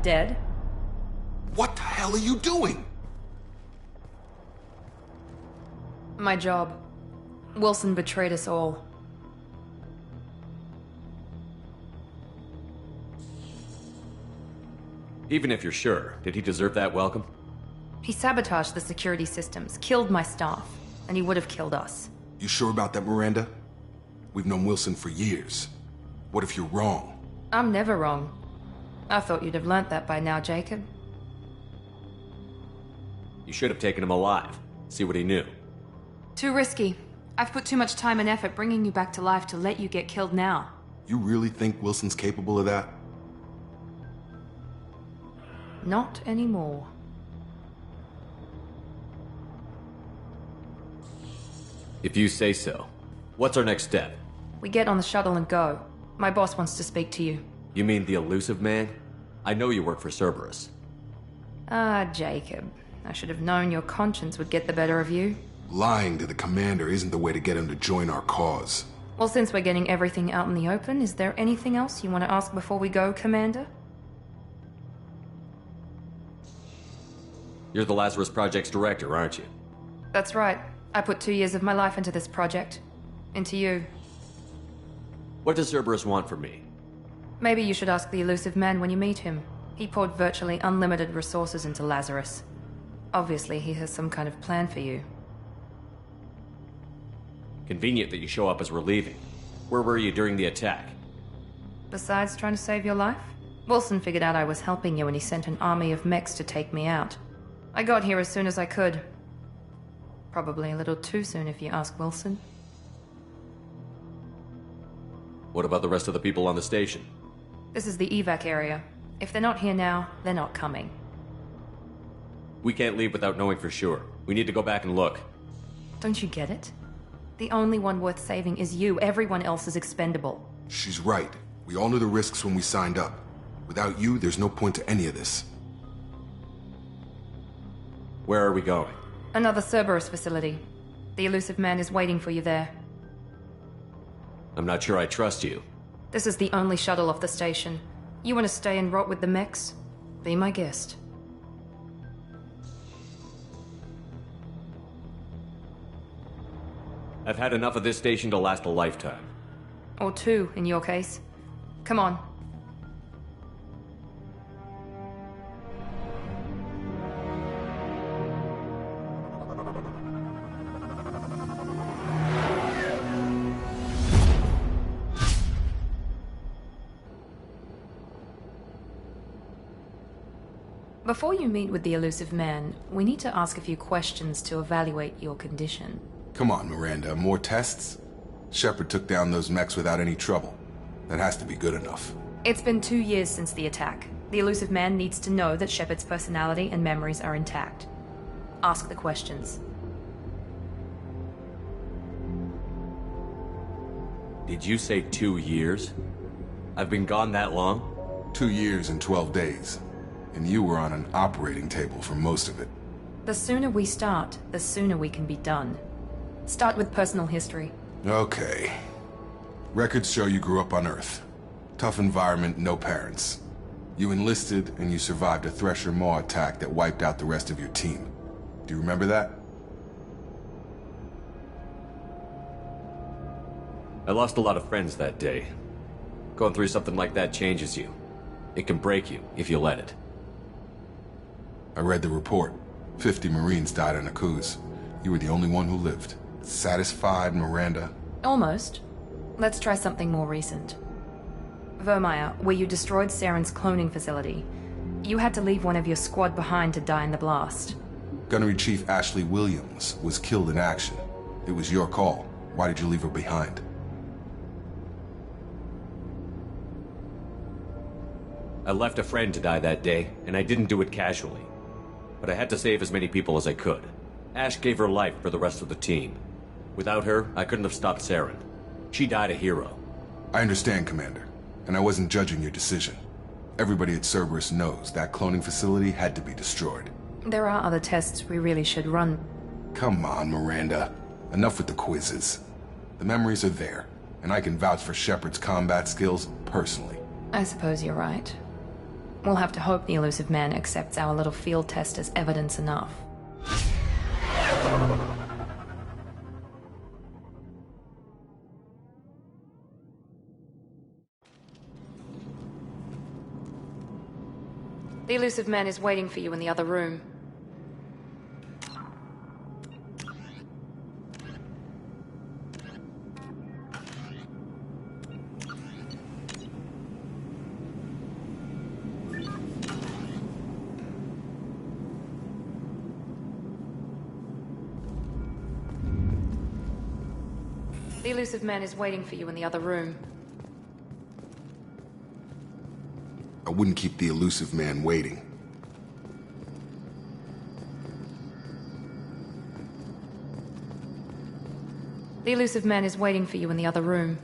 Dead? What the hell are you doing? My job. Wilson betrayed us all. Even if you're sure, did he deserve that welcome? He sabotaged the security systems, killed my staff, and he would have killed us. You sure about that, Miranda? We've known Wilson for years. What if you're wrong? I'm never wrong. I thought you'd have learnt that by now, Jacob. You should have taken him alive. See what he knew. Too risky. I've put too much time and effort bringing you back to life to let you get killed now. You really think Wilson's capable of that? Not anymore. If you say so. What's our next step? We get on the shuttle and go. My boss wants to speak to you. You mean the elusive man? I know you work for Cerberus. Ah, Jacob. I should have known your conscience would get the better of you. Lying to the commander isn't the way to get him to join our cause. Well, since we're getting everything out in the open, is there anything else you want to ask before we go, Commander? You're the Lazarus Project's director, aren't you? That's right. I put 2 years of my life into this project. Into you. What does Cerberus want from me? Maybe you should ask the elusive man when you meet him. He poured virtually unlimited resources into Lazarus. Obviously, he has some kind of plan for you. Convenient that you show up as we're leaving. Where were you during the attack? Besides trying to save your life, Wilson figured out I was helping you and he sent an army of mechs to take me out. I got here as soon as I could. Probably a little too soon if you ask Wilson. What about the rest of the people on the station? This is the evac area. If they're not here now, they're not coming. We can't leave without knowing for sure. We need to go back and look. Don't you get it? The only one worth saving is you. Everyone else is expendable. She's right. We all knew the risks when we signed up. Without you, there's no point to any of this. Where are we going? Another Cerberus facility. The Elusive Man is waiting for you there. I'm not sure I trust you. This is the only shuttle off the station. You want to stay and rot with the mechs? Be my guest. I've had enough of this station to last a lifetime. Or two, in your case. Come on. Before you meet with the Elusive Man, we need to ask a few questions to evaluate your condition. Come on, Miranda. More tests? Shepard took down those mechs without any trouble. That has to be good enough. It's been 2 years since the attack. The Elusive Man needs to know that Shepard's personality and memories are intact. Ask the questions. Did you say 2 years? I've been gone that long? 2 years and 12 days. And you were on an operating table for most of it. The sooner we start, the sooner we can be done. Start with personal history. Okay. Records show you grew up on Earth. Tough environment, no parents. You enlisted and you survived a Thresher Maw attack that wiped out the rest of your team. Do you remember that? I lost a lot of friends that day. Going through something like that changes you. It can break you if you let it. I read the report. 50 Marines died in a cruise. You were the only one who lived. Satisfied, Miranda? Almost. Let's try something more recent. Vermeer, where you destroyed Saren's cloning facility. You had to leave one of your squad behind to die in the blast. Gunnery Chief Ashley Williams was killed in action. It was your call. Why did you leave her behind? I left a friend to die that day, and I didn't do it casually. But I had to save as many people as I could. Ash gave her life for the rest of the team. Without her, I couldn't have stopped Saren. She died a hero. I understand, Commander. And I wasn't judging your decision. Everybody at Cerberus knows that cloning facility had to be destroyed. There are other tests we really should run. Come on, Miranda. Enough with the quizzes. The memories are there, and I can vouch for Shepard's combat skills personally. I suppose you're right. We'll have to hope the Elusive Man accepts our little field test as evidence enough. The Elusive Man is waiting for you in the other room. The Elusive Man is waiting for you in the other room. I wouldn't keep the Elusive Man waiting. The Elusive Man is waiting for you in the other room.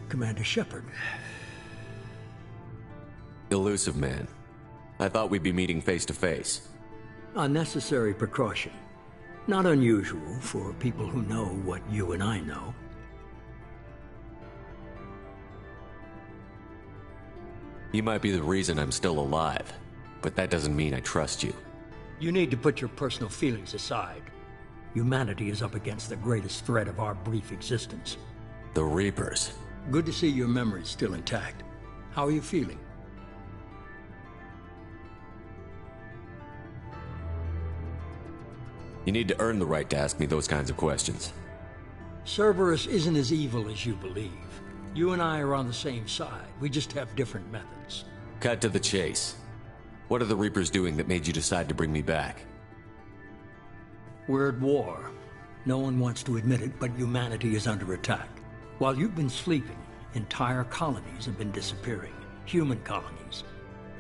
Commander Shepard. Elusive man. I thought we'd be meeting face to face. A necessary precaution. Not unusual for people who know what you and I know. You might be the reason I'm still alive, but that doesn't mean I trust you. You need to put your personal feelings aside. Humanity is up against the greatest threat of our brief existence. The Reapers. Good to see your memory's still intact. How are you feeling? You need to earn the right to ask me those kinds of questions. Cerberus isn't as evil as you believe. You and I are on the same side. We just have different methods. Cut to the chase. What are the Reapers doing that made you decide to bring me back? We're at war. No one wants to admit it, but humanity is under attack. While you've been sleeping, entire colonies have been disappearing. Human colonies.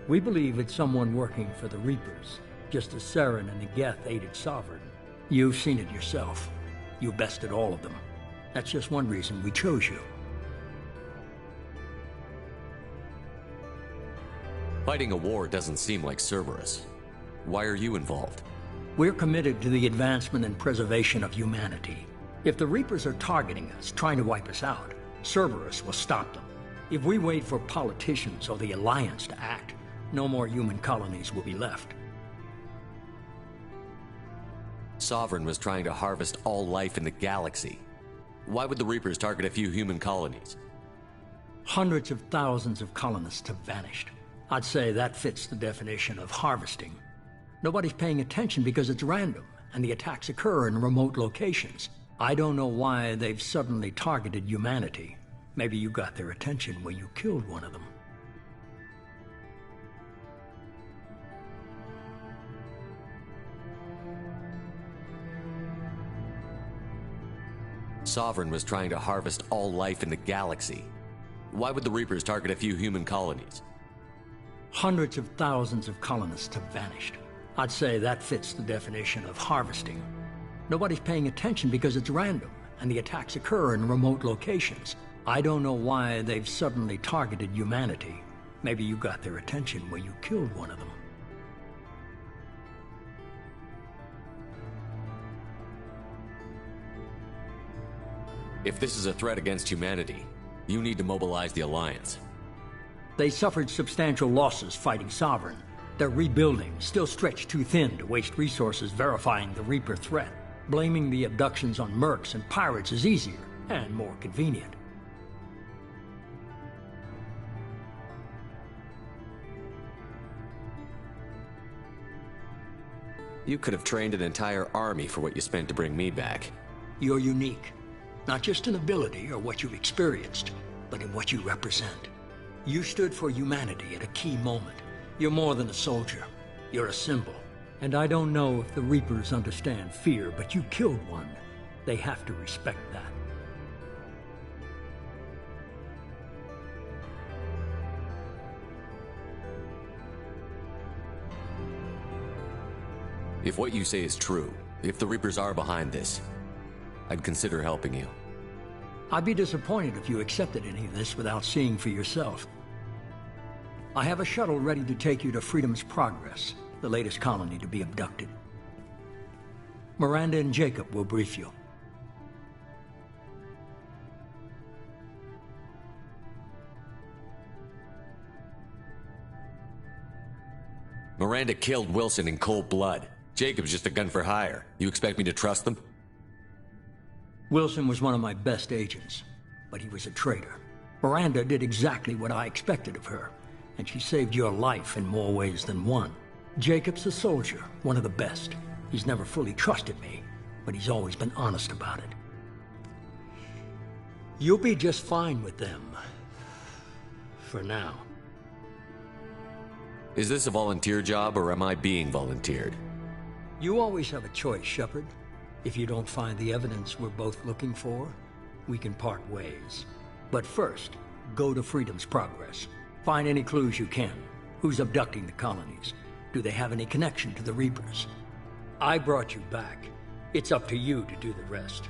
We believe it's someone working for the Reapers, just as Saren and the Geth aided Sovereign. You've seen it yourself. You bested all of them. That's just one reason we chose you. Fighting a war doesn't seem like Cerberus. Why are you involved? We're committed to the advancement and preservation of humanity. If the Reapers are targeting us, trying to wipe us out, Cerberus will stop them. If we wait for politicians or the Alliance to act, no more human colonies will be left. Sovereign was trying to harvest all life in the galaxy. Why would the Reapers target a few human colonies? Hundreds of thousands of colonists have vanished. I'd say that fits the definition of harvesting. Nobody's paying attention because it's random, and the attacks occur in remote locations. I don't know why they've suddenly targeted humanity. Maybe you got their attention when you killed one of them. Sovereign was trying to harvest all life in the galaxy. Why would the Reapers target a few human colonies? Hundreds of thousands of colonists have vanished. I'd say that fits the definition of harvesting. Nobody's paying attention because it's random, and the attacks occur in remote locations. I don't know why they've suddenly targeted humanity. Maybe you got their attention when you killed one of them. If this is a threat against humanity, you need to mobilize the Alliance. They suffered substantial losses fighting Sovereign. Their rebuilding still stretched too thin to waste resources verifying the Reaper threat. Blaming the abductions on mercs and pirates is easier and more convenient. You could have trained an entire army for what you spent to bring me back. You're unique. Not just in ability or what you've experienced, but in what you represent. You stood for humanity at a key moment. You're more than a soldier. You're a symbol. And I don't know if the Reapers understand fear, but you killed one. They have to respect that. If what you say is true, if the Reapers are behind this, I'd consider helping you. I'd be disappointed if you accepted any of this without seeing for yourself. I have a shuttle ready to take you to Freedom's Progress, the latest colony to be abducted. Miranda and Jacob will brief you. Miranda killed Wilson in cold blood. Jacob's just a gun for hire. You expect me to trust them? Wilson was one of my best agents, but he was a traitor. Miranda did exactly what I expected of her, and she saved your life in more ways than one. Jacob's a soldier, one of the best. He's never fully trusted me, but he's always been honest about it. You'll be just fine with them. For now. Is this a volunteer job, or am I being volunteered? You always have a choice, Shepard. If you don't find the evidence we're both looking for, we can part ways. But first, go to Freedom's Progress. Find any clues you can. Who's abducting the colonies? Do they have any connection to the Reapers? I brought you back. It's up to you to do the rest.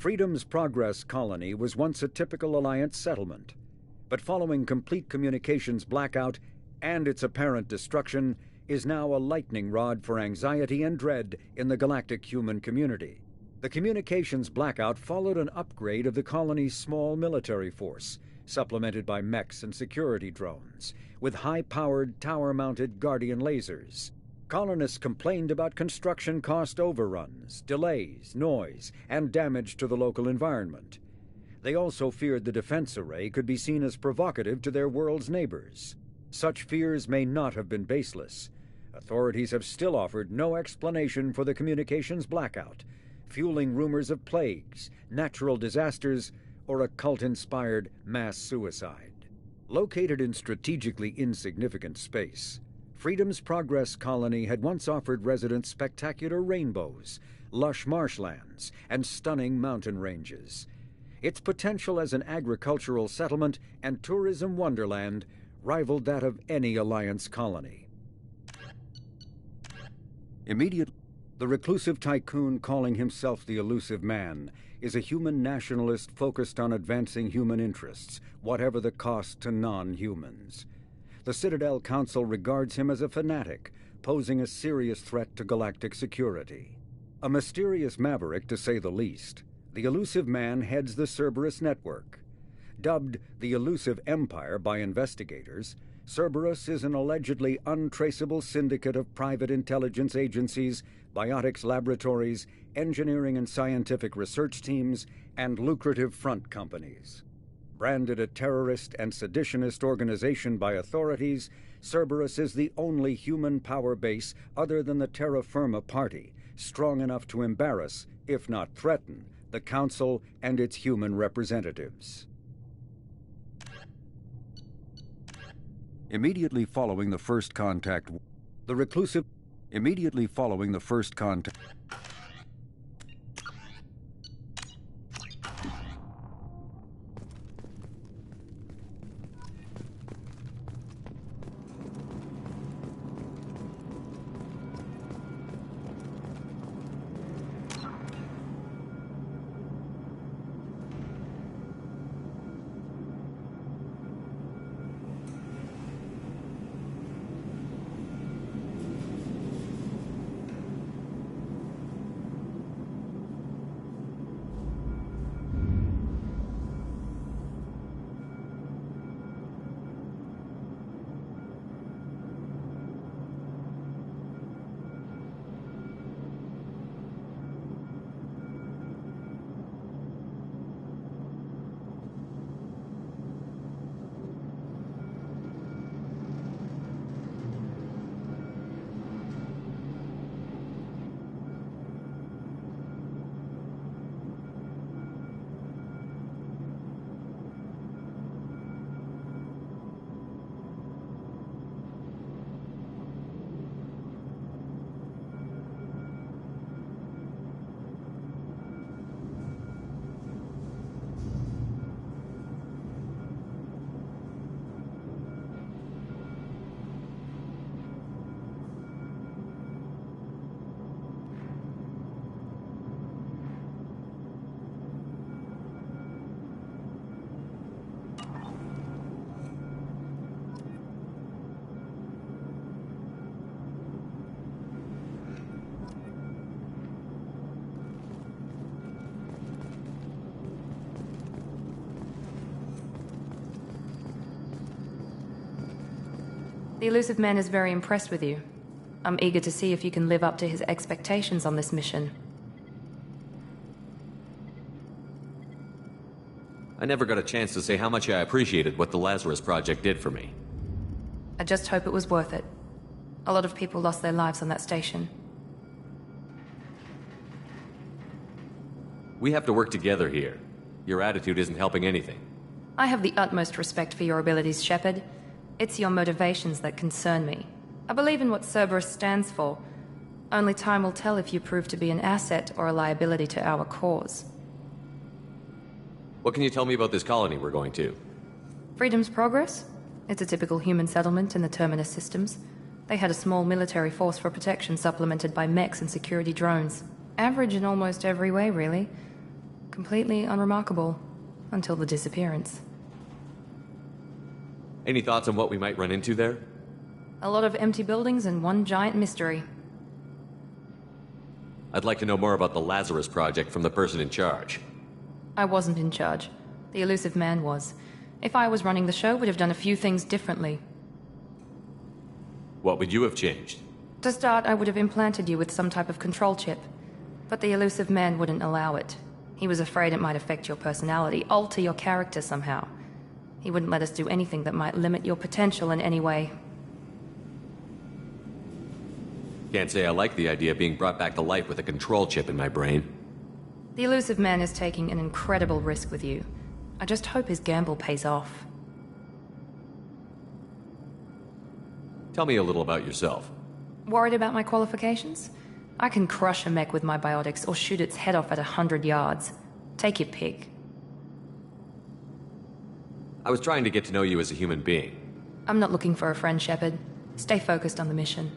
Freedom's Progress colony was once a typical Alliance settlement, but following complete communications blackout and its apparent destruction, is now a lightning rod for anxiety and dread in the galactic human community. The communications blackout followed an upgrade of the colony's small military force, supplemented by mechs and security drones, with high-powered, tower-mounted Guardian lasers. Colonists complained about construction cost overruns, delays, noise, and damage to the local environment. They also feared the defense array could be seen as provocative to their world's neighbors. Such fears may not have been baseless. Authorities have still offered no explanation for the communications blackout, fueling rumors of plagues, natural disasters, or a cult-inspired mass suicide. Located in strategically insignificant space, Freedom's Progress colony had once offered residents spectacular rainbows, lush marshlands, and stunning mountain ranges. Its potential as an agricultural settlement and tourism wonderland rivaled that of any Alliance colony. Immediately, the reclusive tycoon calling himself the Elusive Man is a human nationalist focused on advancing human interests, whatever the cost to non-humans. The Citadel Council regards him as a fanatic, posing a serious threat to galactic security. A mysterious maverick, to say the least, the Elusive Man heads the Cerberus Network. Dubbed the Elusive Empire by investigators, Cerberus is an allegedly untraceable syndicate of private intelligence agencies, biotics laboratories, engineering and scientific research teams, and lucrative front companies. Branded a terrorist and seditionist organization by authorities, Cerberus is the only human power base other than the Terra Firma Party, strong enough to embarrass, if not threaten, the Council and its human representatives. Immediately following the first contact, The Elusive Man is very impressed with you. I'm eager to see if you can live up to his expectations on this mission. I never got a chance to say how much I appreciated what the Lazarus Project did for me. I just hope it was worth it. A lot of people lost their lives on that station. We have to work together here. Your attitude isn't helping anything. I have the utmost respect for your abilities, Shepard. It's your motivations that concern me. I believe in what Cerberus stands for. Only time will tell if you prove to be an asset or a liability to our cause. What can you tell me about this colony we're going to? Freedom's Progress? It's a typical human settlement in the Terminus systems. They had a small military force for protection supplemented by mechs and security drones. Average in almost every way, really. Completely unremarkable. Until the disappearance. Any thoughts on what we might run into there? A lot of empty buildings and one giant mystery. I'd like to know more about the Lazarus Project from the person in charge. I wasn't in charge. The Elusive Man was. If I was running the show, would have done a few things differently. What would you have changed? To start, I would have implanted you with some type of control chip. But the Elusive Man wouldn't allow it. He was afraid it might affect your personality, alter your character somehow. He wouldn't let us do anything that might limit your potential in any way. Can't say I like the idea of being brought back to life with a control chip in my brain. The Elusive Man is taking an incredible risk with you. I just hope his gamble pays off. Tell me a little about yourself. Worried about my qualifications? I can crush a mech with my biotics or shoot its head off at 100 yards. Take your pick. I was trying to get to know you as a human being. I'm not looking for a friend, Shepard. Stay focused on the mission.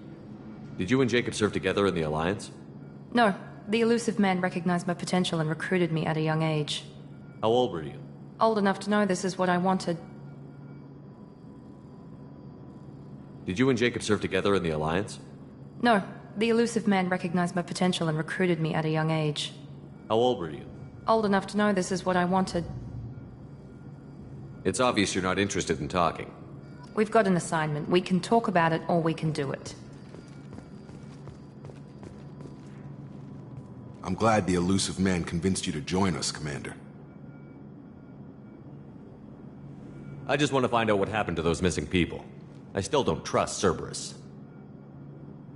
Did you and Jacob serve together in the Alliance? No. The Elusive Man recognized my potential and recruited me at a young age. How old were you? Old enough to know this is what I wanted. Did you and Jacob serve together in the Alliance? No. The Elusive Man recognized my potential and recruited me at a young age. How old were you? Old enough to know this is what I wanted. It's obvious you're not interested in talking. We've got an assignment. We can talk about it or we can do it. I'm glad the Elusive Man convinced you to join us, Commander. I just want to find out what happened to those missing people. I still don't trust Cerberus.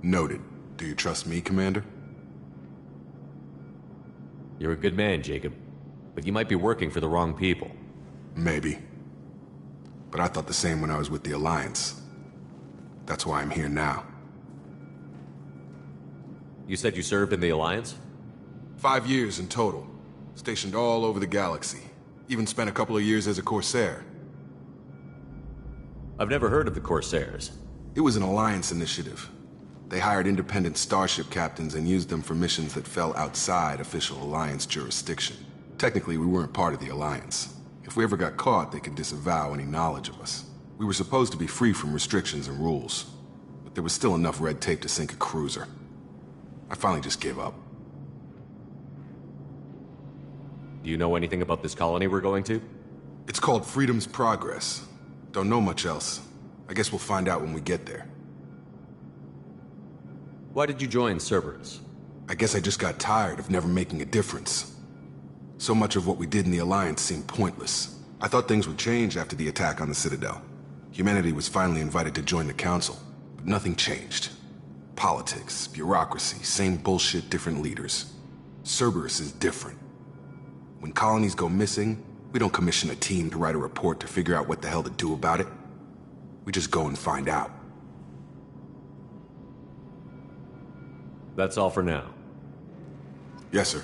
Noted. Do you trust me, Commander? You're a good man, Jacob. But you might be working for the wrong people. Maybe. But I thought the same when I was with the Alliance. That's why I'm here now. You said you served in the Alliance? 5 years in total. Stationed all over the galaxy. Even spent a couple of years as a Corsair. I've never heard of the Corsairs. It was an Alliance initiative. They hired independent starship captains and used them for missions that fell outside official Alliance jurisdiction. Technically, we weren't part of the Alliance. If we ever got caught, they could disavow any knowledge of us. We were supposed to be free from restrictions and rules, but there was still enough red tape to sink a cruiser. I finally just gave up. Do you know anything about this colony we're going to? It's called Freedom's Progress. Don't know much else. I guess we'll find out when we get there. Why did you join Cerberus? I guess I just got tired of never making a difference. So much of what we did in the Alliance seemed pointless. I thought things would change after the attack on the Citadel. Humanity was finally invited to join the Council, but nothing changed. Politics, bureaucracy, same bullshit, different leaders. Cerberus is different. When colonies go missing, we don't commission a team to write a report to figure out what the hell to do about it. We just go and find out. That's all for now. Yes, sir.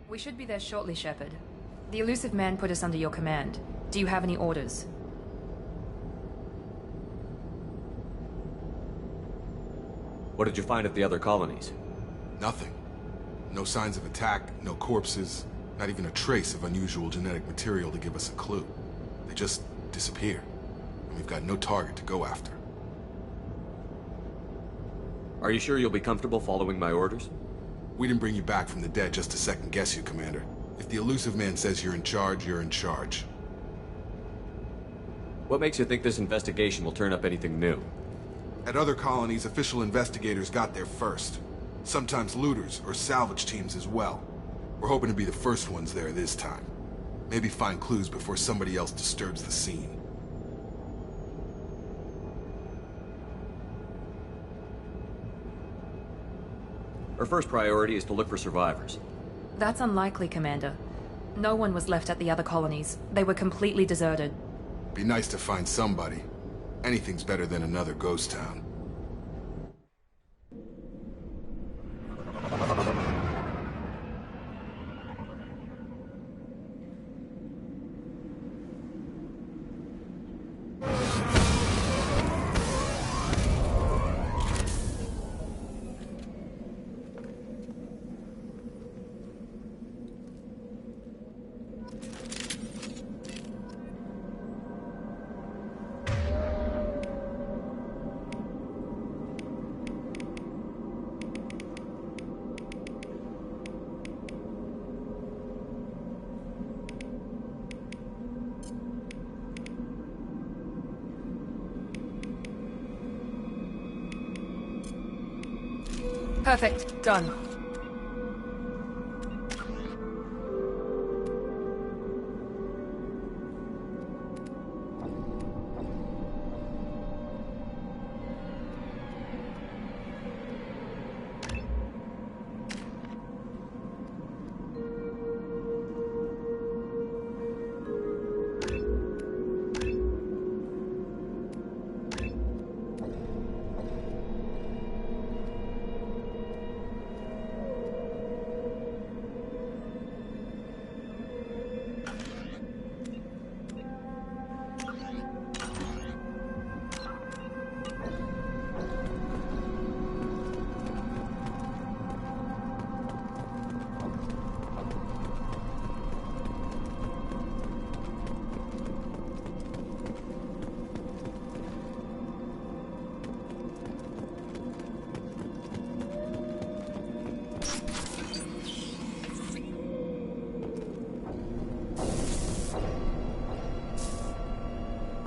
We should be there shortly, Shepard. The Elusive Man put us under your command. Do you have any orders? What did you find at the other colonies? Nothing. No signs of attack, no corpses, not even a trace of unusual genetic material to give us a clue. They just disappear, and we've got no target to go after. Are you sure you'll be comfortable following my orders? We didn't bring you back from the dead just to second-guess you, Commander. If the Illusive Man says you're in charge, you're in charge. What makes you think this investigation will turn up anything new? At other colonies, official investigators got there first. Sometimes looters or salvage teams as well. We're hoping to be the first ones there this time. Maybe find clues before somebody else disturbs the scene. Our first priority is to look for survivors. That's unlikely, Commander. No one was left at the other colonies. They were completely deserted. Be nice to find somebody. Anything's better than another ghost town. Perfect. Done.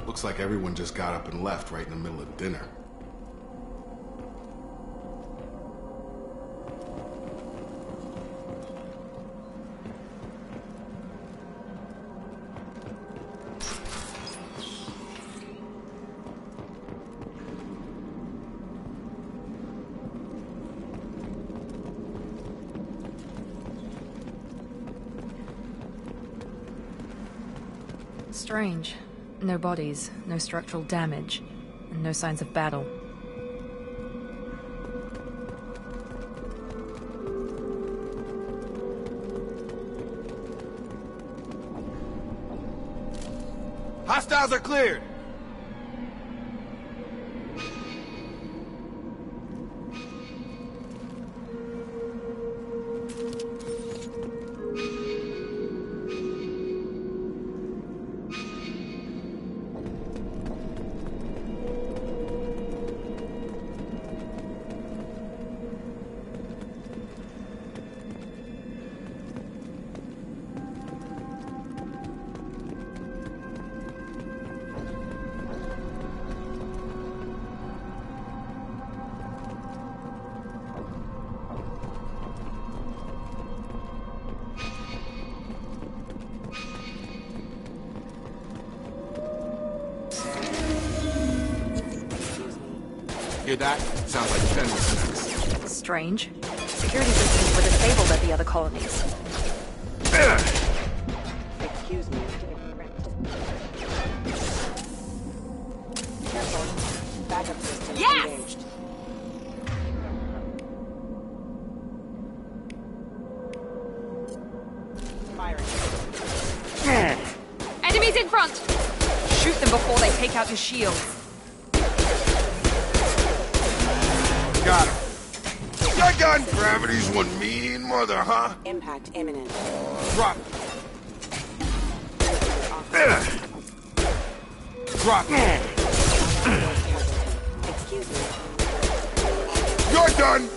Looks like everyone just got up and left right in the middle of dinner. Strange. No bodies, no structural damage, and no signs of battle. Hostiles are cleared! Hear that? Sounds like fender snacks. Strange. Security systems were disabled at the other colonies. Excuse me. Careful. Backup system engaged. Firing. Enemies in front! Shoot them before they take out your shields. Got him. Gun! Gravity's one mean mother, huh? Impact imminent. Drop. Drop. Excuse me. You're done!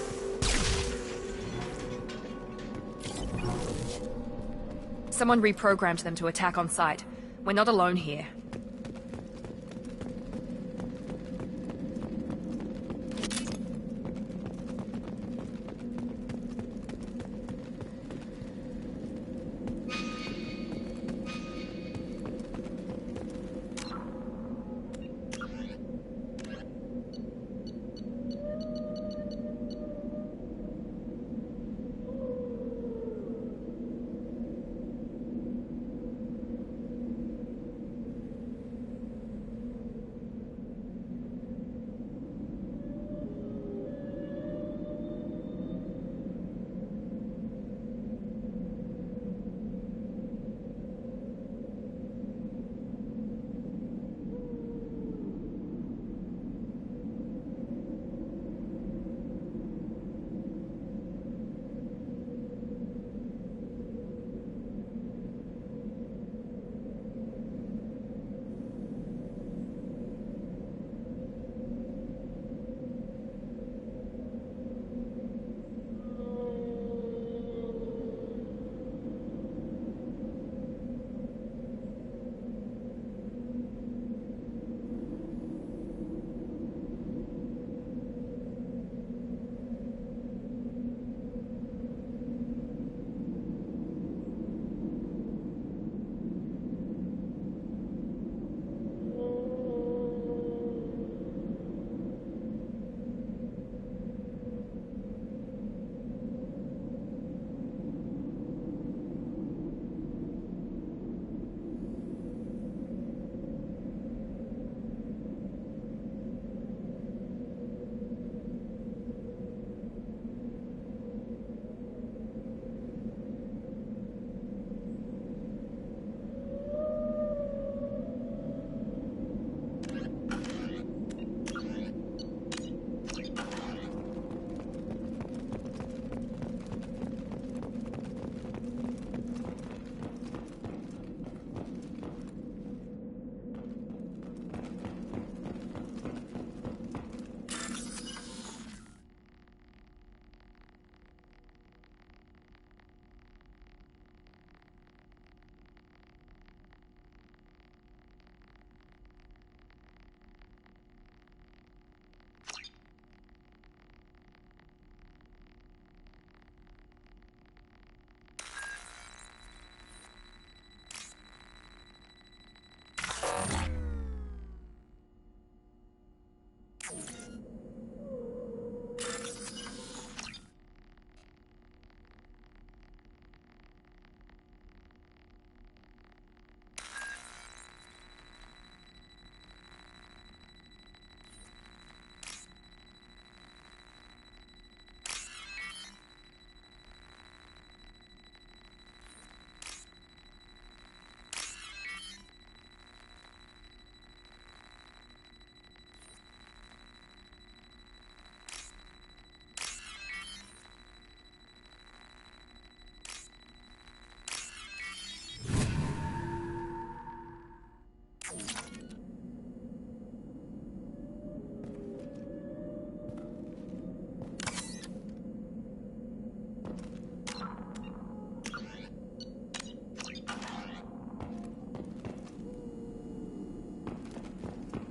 Someone reprogrammed them to attack on sight. We're not alone here.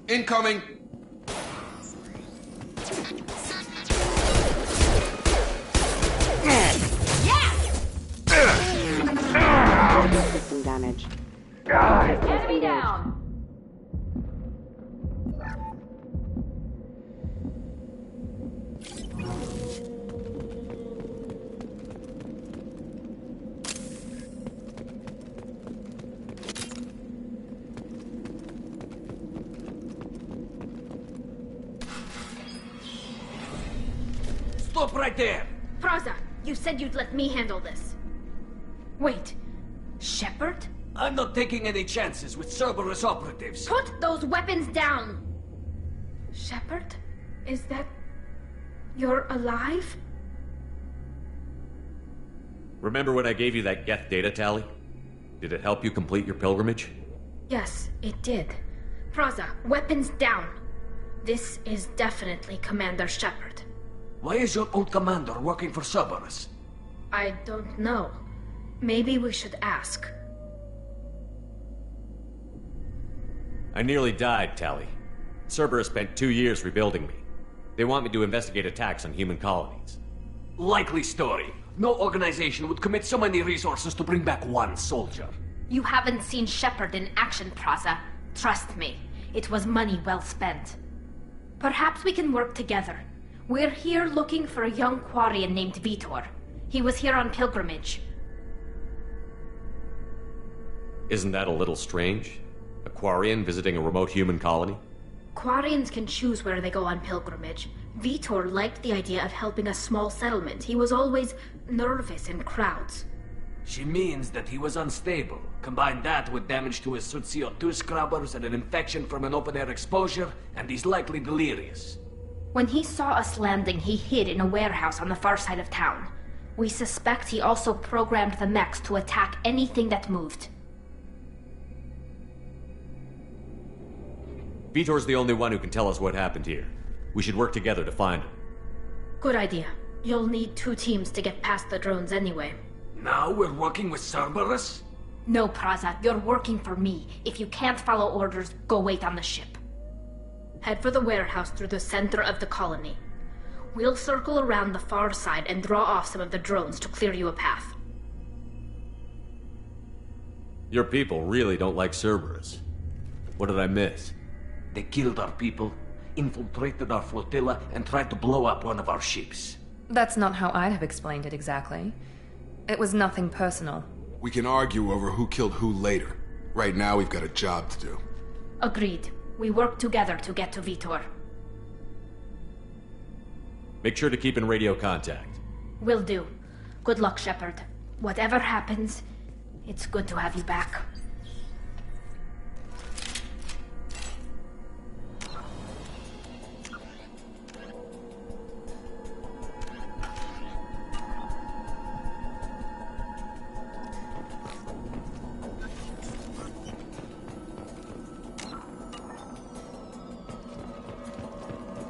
Incoming! System damage. Enemy down! Stop right there! Praza, you said you'd let me handle this. Wait, Shepard? I'm not taking any chances with Cerberus operatives. Put those weapons down! Shepard? Is that... you're alive? Remember when I gave you that Geth data tally? Did it help you complete your pilgrimage? Yes, it did. Praza, weapons down! This is definitely Commander Shepard. Why is your old commander working for Cerberus? I don't know. Maybe we should ask. I nearly died, Tali. Cerberus spent 2 years rebuilding me. They want me to investigate attacks on human colonies. Likely story. No organization would commit so many resources to bring back one soldier. You haven't seen Shepard in action, Praza. Trust me, it was money well spent. Perhaps we can work together. We're here looking for a young Quarian named Vitor. He was here on pilgrimage. Isn't that a little strange? A Quarian visiting a remote human colony? Quarians can choose where they go on pilgrimage. Vitor liked the idea of helping a small settlement. He was always nervous in crowds. She means that he was unstable. Combine that with damage to his suit CO2 scrubbers and an infection from an open-air exposure, and he's likely delirious. When he saw us landing, he hid in a warehouse on the far side of town. We suspect he also programmed the mechs to attack anything that moved. Vitor's the only one who can tell us what happened here. We should work together to find him. Good idea. You'll need 2 teams to get past the drones anyway. Now we're working with Cerberus? No, Praza, you're working for me. If you can't follow orders, go wait on the ship. Head for the warehouse through the center of the colony. We'll circle around the far side and draw off some of the drones to clear you a path. Your people really don't like Cerberus. What did I miss? They killed our people, infiltrated our flotilla, and tried to blow up one of our ships. That's not how I'd have explained it exactly. It was nothing personal. We can argue over who killed who later. Right now, we've got a job to do. Agreed. We work together to get to Vitor. Make sure to keep in radio contact. Will do. Good luck, Shepard. Whatever happens, it's good to have you back.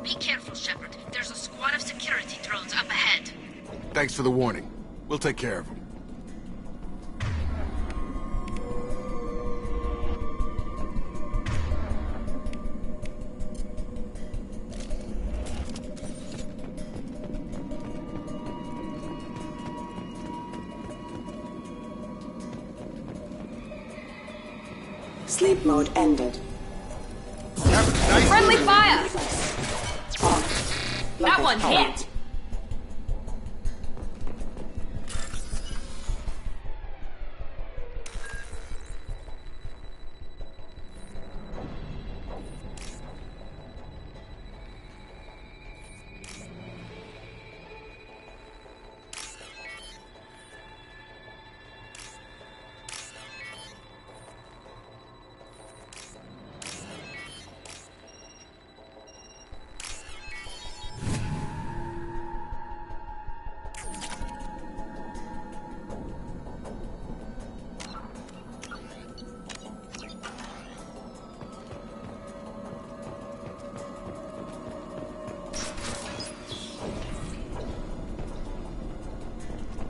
Be careful, Shepard. There's a squad of security drones up ahead. Thanks for the warning. We'll take care of them. Sleep mode ended. Friendly fire! That one hit!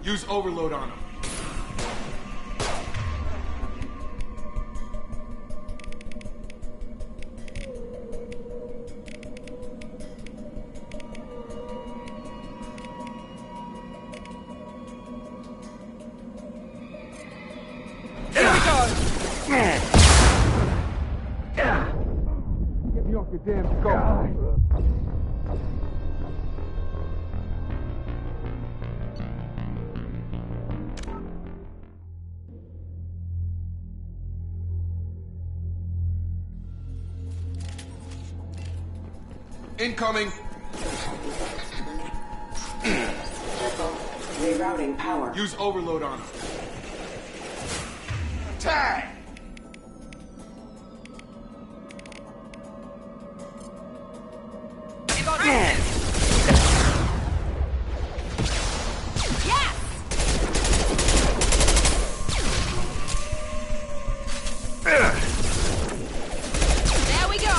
Use overload on him. Here we go! Get me off your damn skull. Incoming! Rerouting power. Use overload on him. Tag! There we go!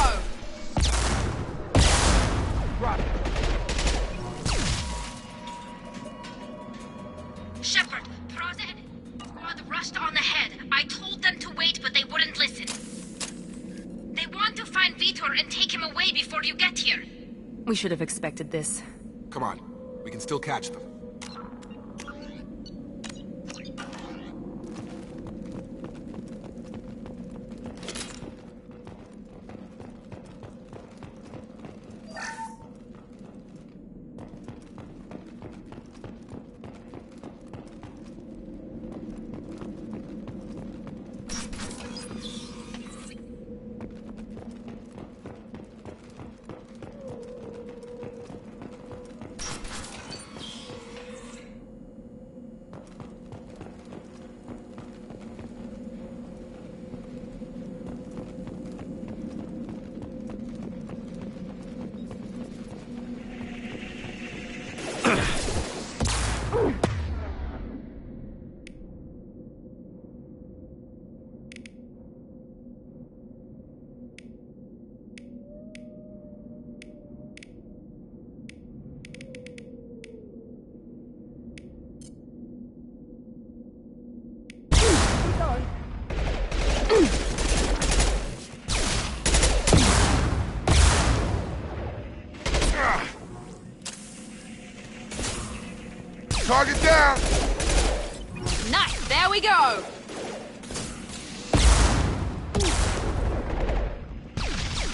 Shepard, Praza and squad rushed on ahead. I told them to find Vitor and take him away before you get here. We should have expected this. Come on. We can still catch them. Target down! Nice, there we go!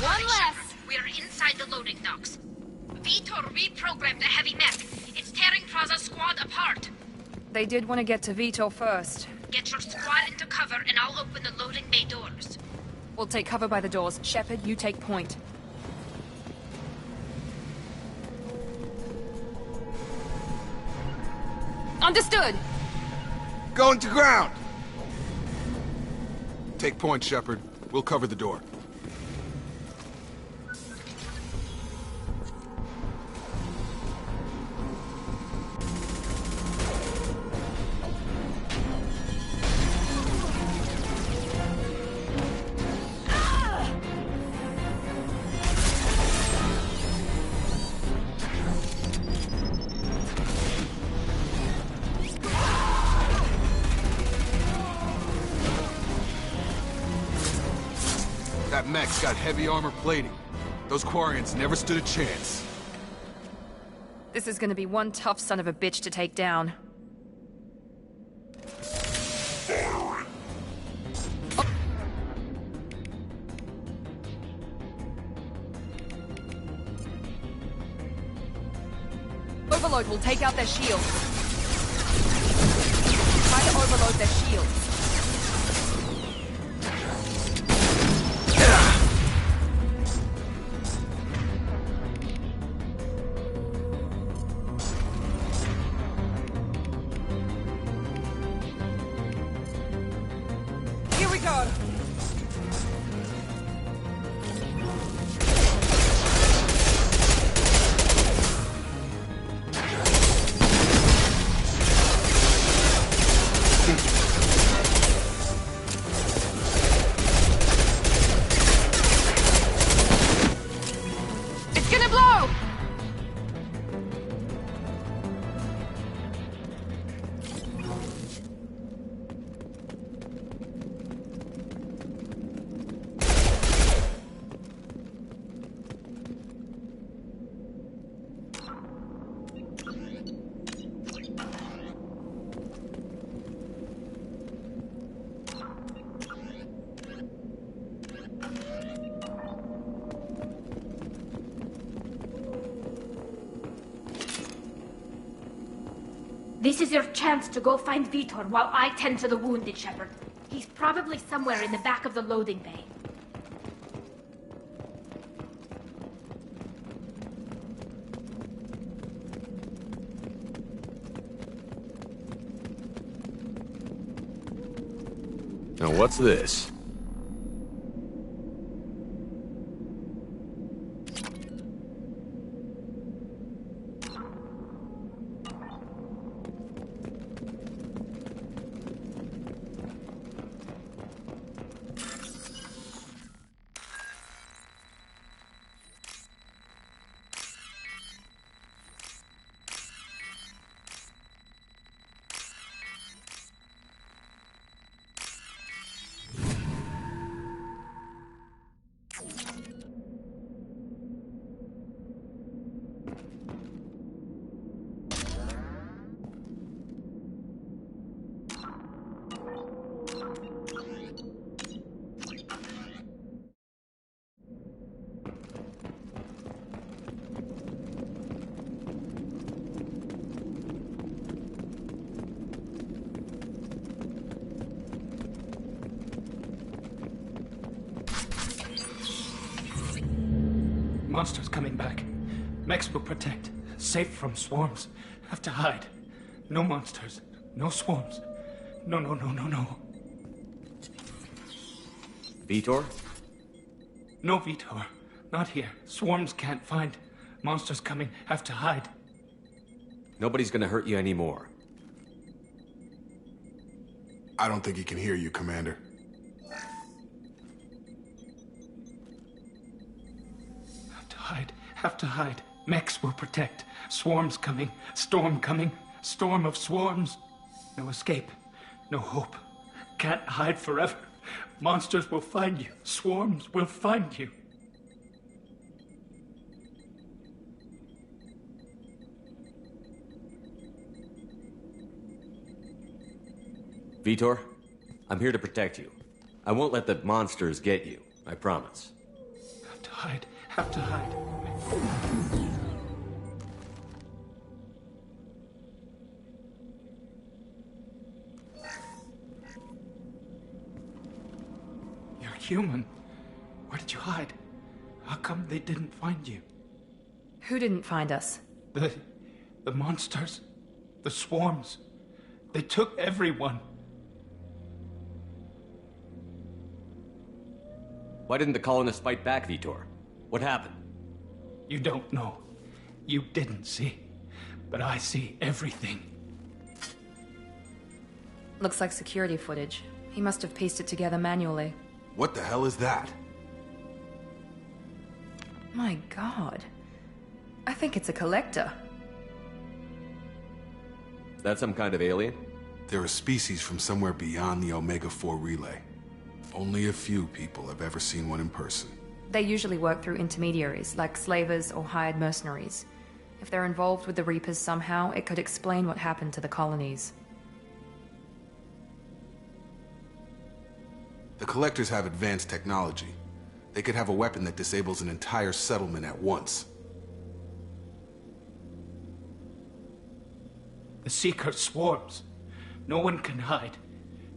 One less. We're inside the loading docks. Vitor reprogrammed the heavy mech. It's tearing Praza's squad apart. They did want to get to Vitor first. Get your squad into cover and I'll open the loading bay doors. We'll take cover by the doors. Shepard, you take point. Understood! Going to ground! Take point, Shepard. We'll cover the door. That mech's got heavy armor plating. Those Quarians never stood a chance. This is gonna be one tough son of a bitch to take down. Overload will take out their shields. Try to overload their shields. Here we go. It's gonna blow! This is your chance to go find Vitor while I tend to the wounded, Shepard. He's probably somewhere in the back of the loading bay. Now what's this? Monsters coming back. Mechs will protect. Safe from swarms. Have to hide. No monsters. No swarms. No. Vitor? No, Vitor. Not here. Swarms can't find. Monsters coming. Have to hide. Nobody's gonna hurt you anymore. I don't think he can hear you, Commander. Have to hide. Mechs will protect. Swarms coming. Storm coming. Storm of swarms. No escape. No hope. Can't hide forever. Monsters will find you. Swarms will find you. Vitor, I'm here to protect you. I won't let the monsters get you. I promise. Have to hide. Have to hide. You're human. Where did you hide? How come they didn't find you? Who didn't find us? The monsters. The swarms. They took everyone. Why didn't the colonists fight back, Vitor? What happened? You don't know. You didn't see. But I see everything. Looks like security footage. He must have pieced it together manually. What the hell is that? My god. I think it's a collector. Is that some kind of alien? They're a species from somewhere beyond the Omega-4 relay. Only a few people have ever seen one in person. They usually work through intermediaries, like slavers or hired mercenaries. If they're involved with the Reapers somehow, it could explain what happened to the colonies. The Collectors have advanced technology. They could have a weapon that disables an entire settlement at once. The Seeker swarms. No one can hide.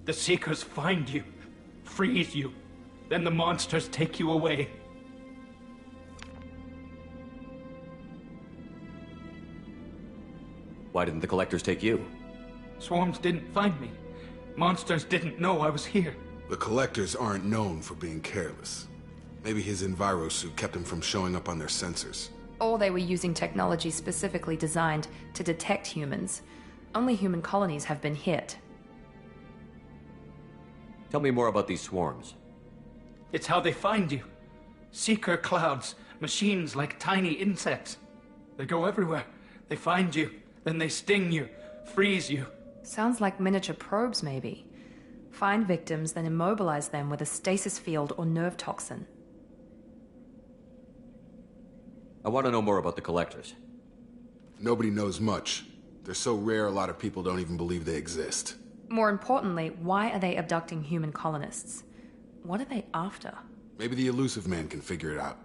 The Seekers find you, freeze you, then the monsters take you away. Why didn't the Collectors take you? Swarms didn't find me. Monsters didn't know I was here. The Collectors aren't known for being careless. Maybe his envirosuit kept him from showing up on their sensors. Or they were using technology specifically designed to detect humans. Only human colonies have been hit. Tell me more about these swarms. It's how they find you. Seeker clouds, machines like tiny insects. They go everywhere. They find you, then they sting you, freeze you. Sounds like miniature probes, maybe. Find victims, then immobilize them with a stasis field or nerve toxin. I want to know more about the Collectors. Nobody knows much. They're so rare a lot of people don't even believe they exist. More importantly, why are they abducting human colonists? What are they after? Maybe the Elusive Man can figure it out.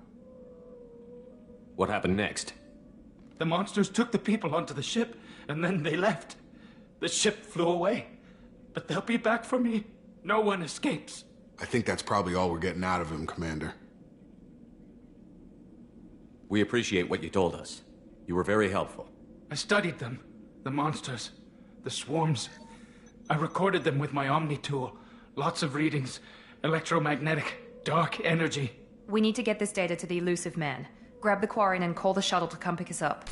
What happened next? The monsters took the people onto the ship, and then they left. The ship flew away. But they'll be back for me. No one escapes. I think that's probably all we're getting out of him, Commander. We appreciate what you told us. You were very helpful. I studied them. The monsters. The swarms. I recorded them with my Omni tool. Lots of readings. Electromagnetic. Dark energy. We need to get this data to the Elusive Man. Grab the Quarian and call the shuttle to come pick us up.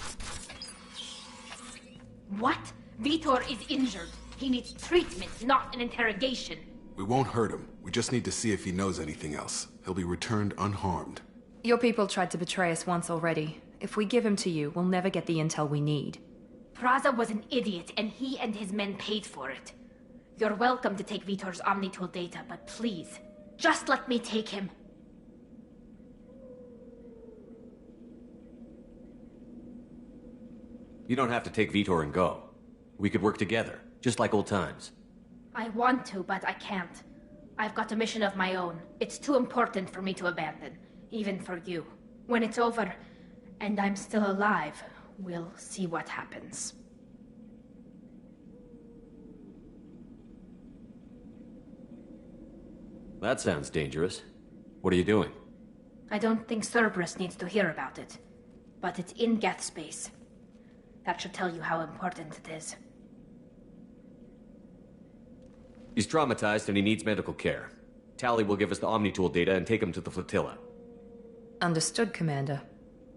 What? Vitor is injured. He needs treatment, not an interrogation. We won't hurt him. We just need to see if he knows anything else. He'll be returned unharmed. Your people tried to betray us once already. If we give him to you, we'll never get the intel we need. Praza was an idiot, and he and his men paid for it. You're welcome to take Vitor's Omnitool data, but please, just let me take him. You don't have to take Vitor and go. We could work together, just like old times. I want to, but I can't. I've got a mission of my own. It's too important for me to abandon, even for you. When it's over, and I'm still alive, we'll see what happens. That sounds dangerous. What are you doing? I don't think Cerberus needs to hear about it, but it's in Geth space. That should tell you how important it is. He's traumatized and he needs medical care. Tali will give us the Omnitool data and take him to the flotilla. Understood, Commander.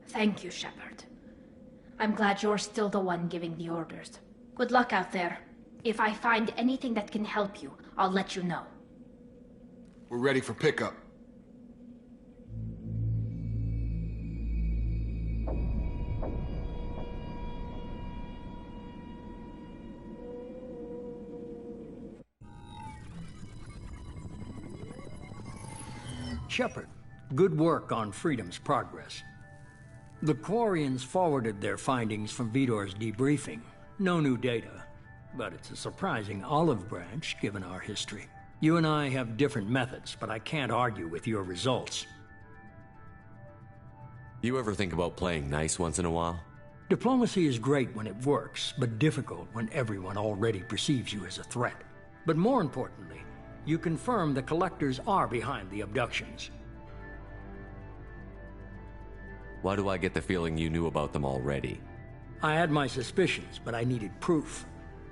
Thank you, Shepard. I'm glad you're still the one giving the orders. Good luck out there. If I find anything that can help you, I'll let you know. We're ready for pickup. Shepard, good work on Freedom's progress. The Quarians forwarded their findings from Vidor's debriefing. No new data, but it's a surprising olive branch given our history. You and I have different methods, but I can't argue with your results. You ever think about playing nice once in a while? Diplomacy is great when it works, but difficult when everyone already perceives you as a threat. But more importantly, you confirm the Collectors are behind the abductions. Why do I get the feeling you knew about them already? I had my suspicions, but I needed proof.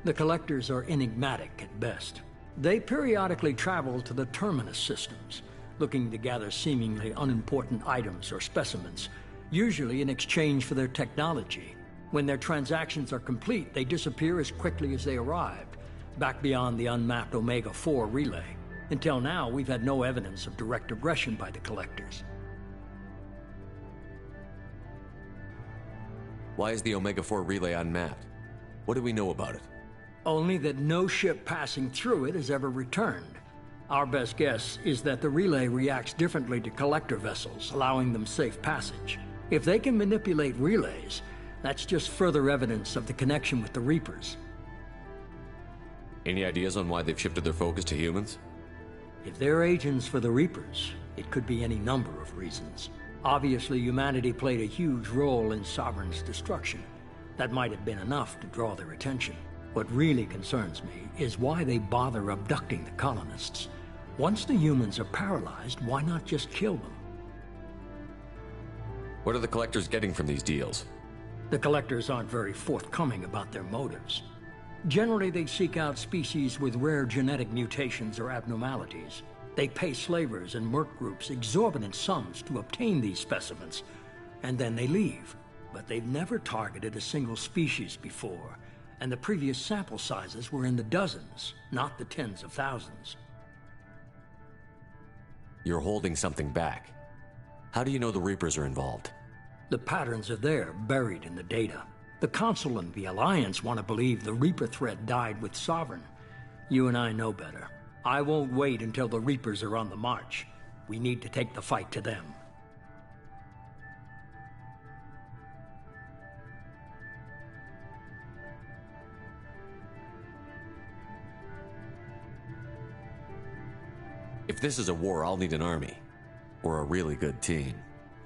The Collectors are enigmatic at best. They periodically travel to the Terminus systems, looking to gather seemingly unimportant items or specimens, usually in exchange for their technology. When their transactions are complete, they disappear as quickly as they arrived, back beyond the unmapped Omega-4 relay. Until now, we've had no evidence of direct aggression by the Collectors. Why is the Omega-4 relay unmapped? What do we know about it? Only that no ship passing through it has ever returned. Our best guess is that the relay reacts differently to Collector vessels, allowing them safe passage. If they can manipulate relays, that's just further evidence of the connection with the Reapers. Any ideas on why they've shifted their focus to humans? If they're agents for the Reapers, it could be any number of reasons. Obviously, humanity played a huge role in Sovereign's destruction. That might have been enough to draw their attention. What really concerns me is why they bother abducting the colonists. Once the humans are paralyzed, why not just kill them? What are the Collectors getting from these deals? The Collectors aren't very forthcoming about their motives. Generally, they seek out species with rare genetic mutations or abnormalities. They pay slavers and merc groups exorbitant sums to obtain these specimens, and then they leave. But they've never targeted a single species before, and the previous sample sizes were in the dozens, not the tens of thousands. You're holding something back. How do you know the Reapers are involved? The patterns are there, buried in the data. The Council and the Alliance want to believe the Reaper threat died with Sovereign. You and I know better. I won't wait until the Reapers are on the march. We need to take the fight to them. If this is a war, I'll need an army. Or a really good team.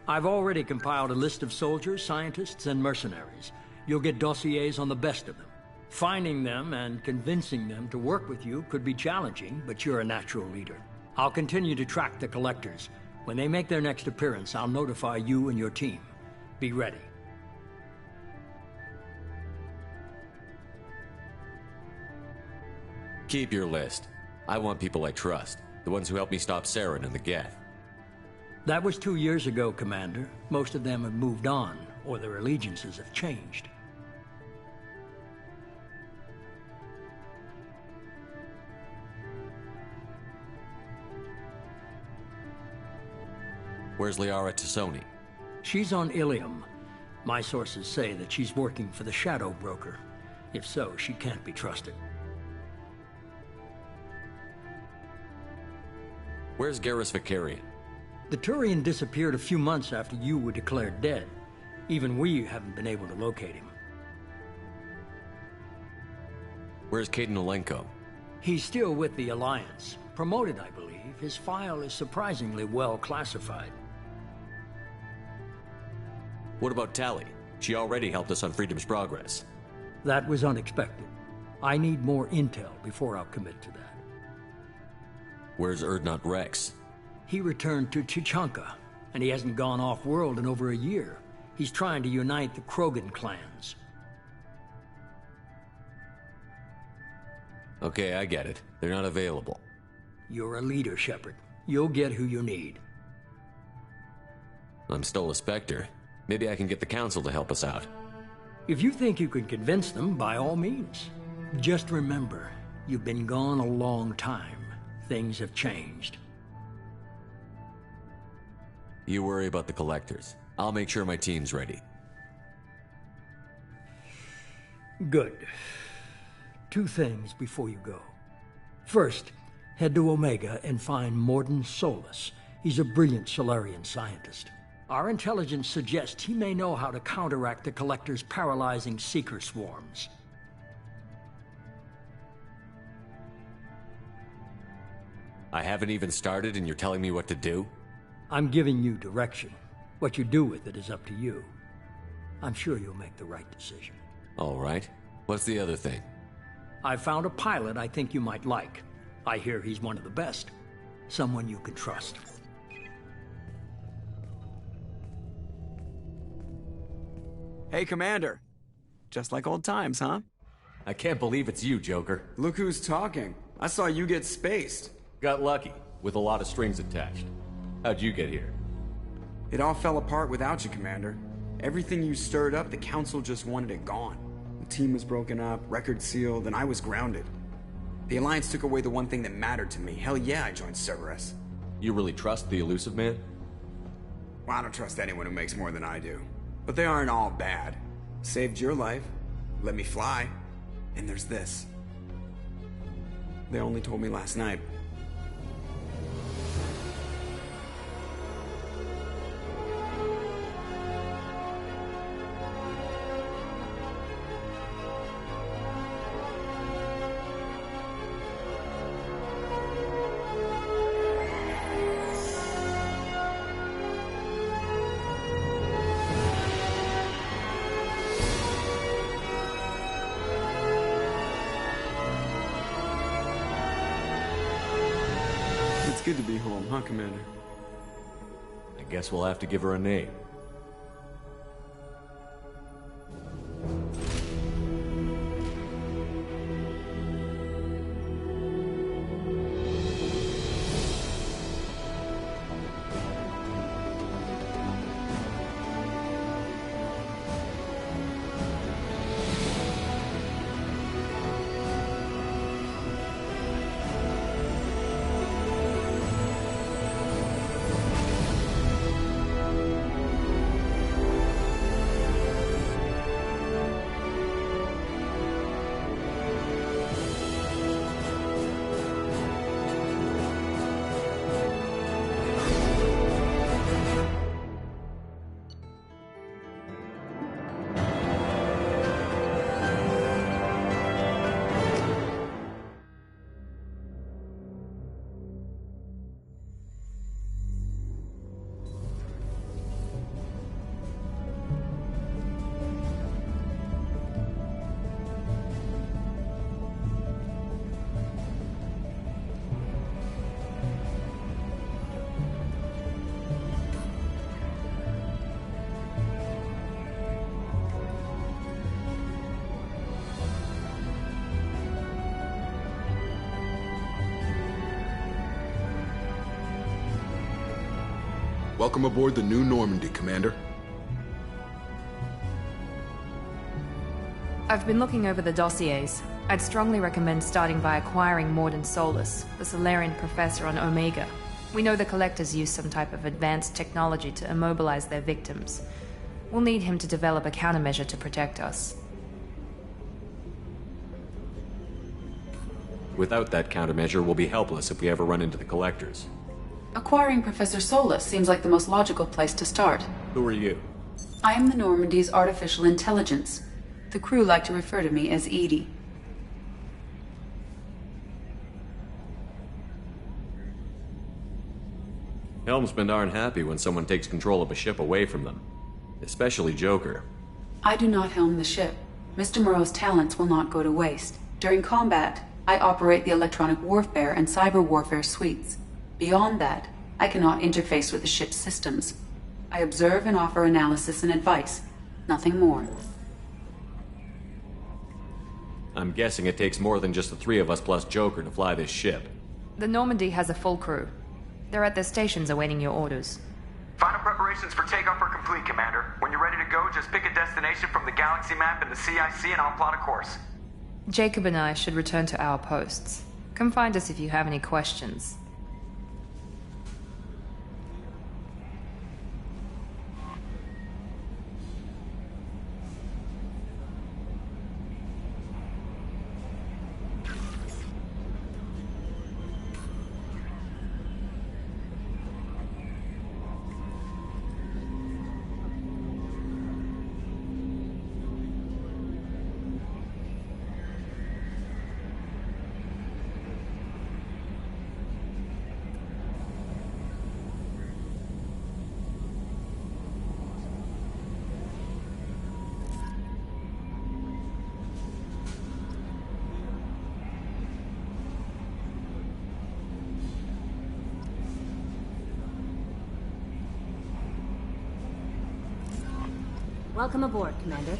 I've already compiled a list of soldiers, scientists, and mercenaries. You'll get dossiers on the best of them. Finding them and convincing them to work with you could be challenging, but you're a natural leader. I'll continue to track the Collectors. When they make their next appearance, I'll notify you and your team. Be ready. Keep your list. I want people I trust. The ones who helped me stop Saren and the Geth. That was 2 years ago, Commander. Most of them have moved on, or their allegiances have changed. Where's Liara T'Soni? She's on Ilium. My sources say that she's working for the Shadow Broker. If so, she can't be trusted. Where's Garrus Vakarian? The Turian disappeared a few months after you were declared dead. Even we haven't been able to locate him. Where's Kaidan Olenko? He's still with the Alliance. Promoted, I believe. His file is surprisingly well classified. What about Tali? She already helped us on Freedom's progress. That was unexpected. I need more intel before I'll commit to that. Where's Urdnot Rex? He returned to Chichanka, and he hasn't gone off-world in over a year. He's trying to unite the Krogan clans. Okay, I get it. They're not available. You're a leader, Shepard. You'll get who you need. I'm still a Spectre. Maybe I can get the Council to help us out. If you think you can convince them, by all means. Just remember, you've been gone a long time. Things have changed. You worry about the Collectors. I'll make sure my team's ready. Good. 2 things before you go. First, head to Omega and find Mordin Solus. He's a brilliant Solarian scientist. Our intelligence suggests he may know how to counteract the Collector's paralyzing Seeker swarms. I haven't even started and you're telling me what to do? I'm giving you direction. What you do with it is up to you. I'm sure you'll make the right decision. All right. What's the other thing? I found a pilot I think you might like. I hear he's one of the best. Someone you can trust. Hey, Commander. Just like old times, huh? I can't believe it's you, Joker. Look who's talking. I saw you get spaced. Got lucky, with a lot of strings attached. How'd you get here? It all fell apart without you, Commander. Everything you stirred up, the Council just wanted it gone. The team was broken up, record sealed, and I was grounded. The Alliance took away the one thing that mattered to me. Hell yeah, I joined Cerberus. You really trust the Illusive Man? Well, I don't trust anyone who makes more than I do. But they aren't all bad. Saved your life, let me fly, and there's this. They only told me last night. Good to be home, huh, Commander? I guess we'll have to give her a name. Welcome aboard the New Normandy, Commander. I've been looking over the dossiers. I'd strongly recommend starting by acquiring Mordin Solus, the Solarian professor on Omega. We know the Collectors use some type of advanced technology to immobilize their victims. We'll need him to develop a countermeasure to protect us. Without that countermeasure, we'll be helpless if we ever run into the Collectors. Acquiring Professor Solus seems like the most logical place to start. Who are you? I am the Normandy's artificial intelligence. The crew like to refer to me as EDI. Helmsmen aren't happy when someone takes control of a ship away from them. Especially Joker. I do not helm the ship. Mr. Moreau's talents will not go to waste. During combat, I operate the electronic warfare and cyber warfare suites. Beyond that, I cannot interface with the ship's systems. I observe and offer analysis and advice. Nothing more. I'm guessing it takes more than just the three of us plus Joker to fly this ship. The Normandy has a full crew. They're at their stations awaiting your orders. Final preparations for takeoff are complete, Commander. When you're ready to go, just pick a destination from the galaxy map in the CIC and I'll plot a course. Jacob and I should return to our posts. Come find us if you have any questions. Welcome aboard, Commander.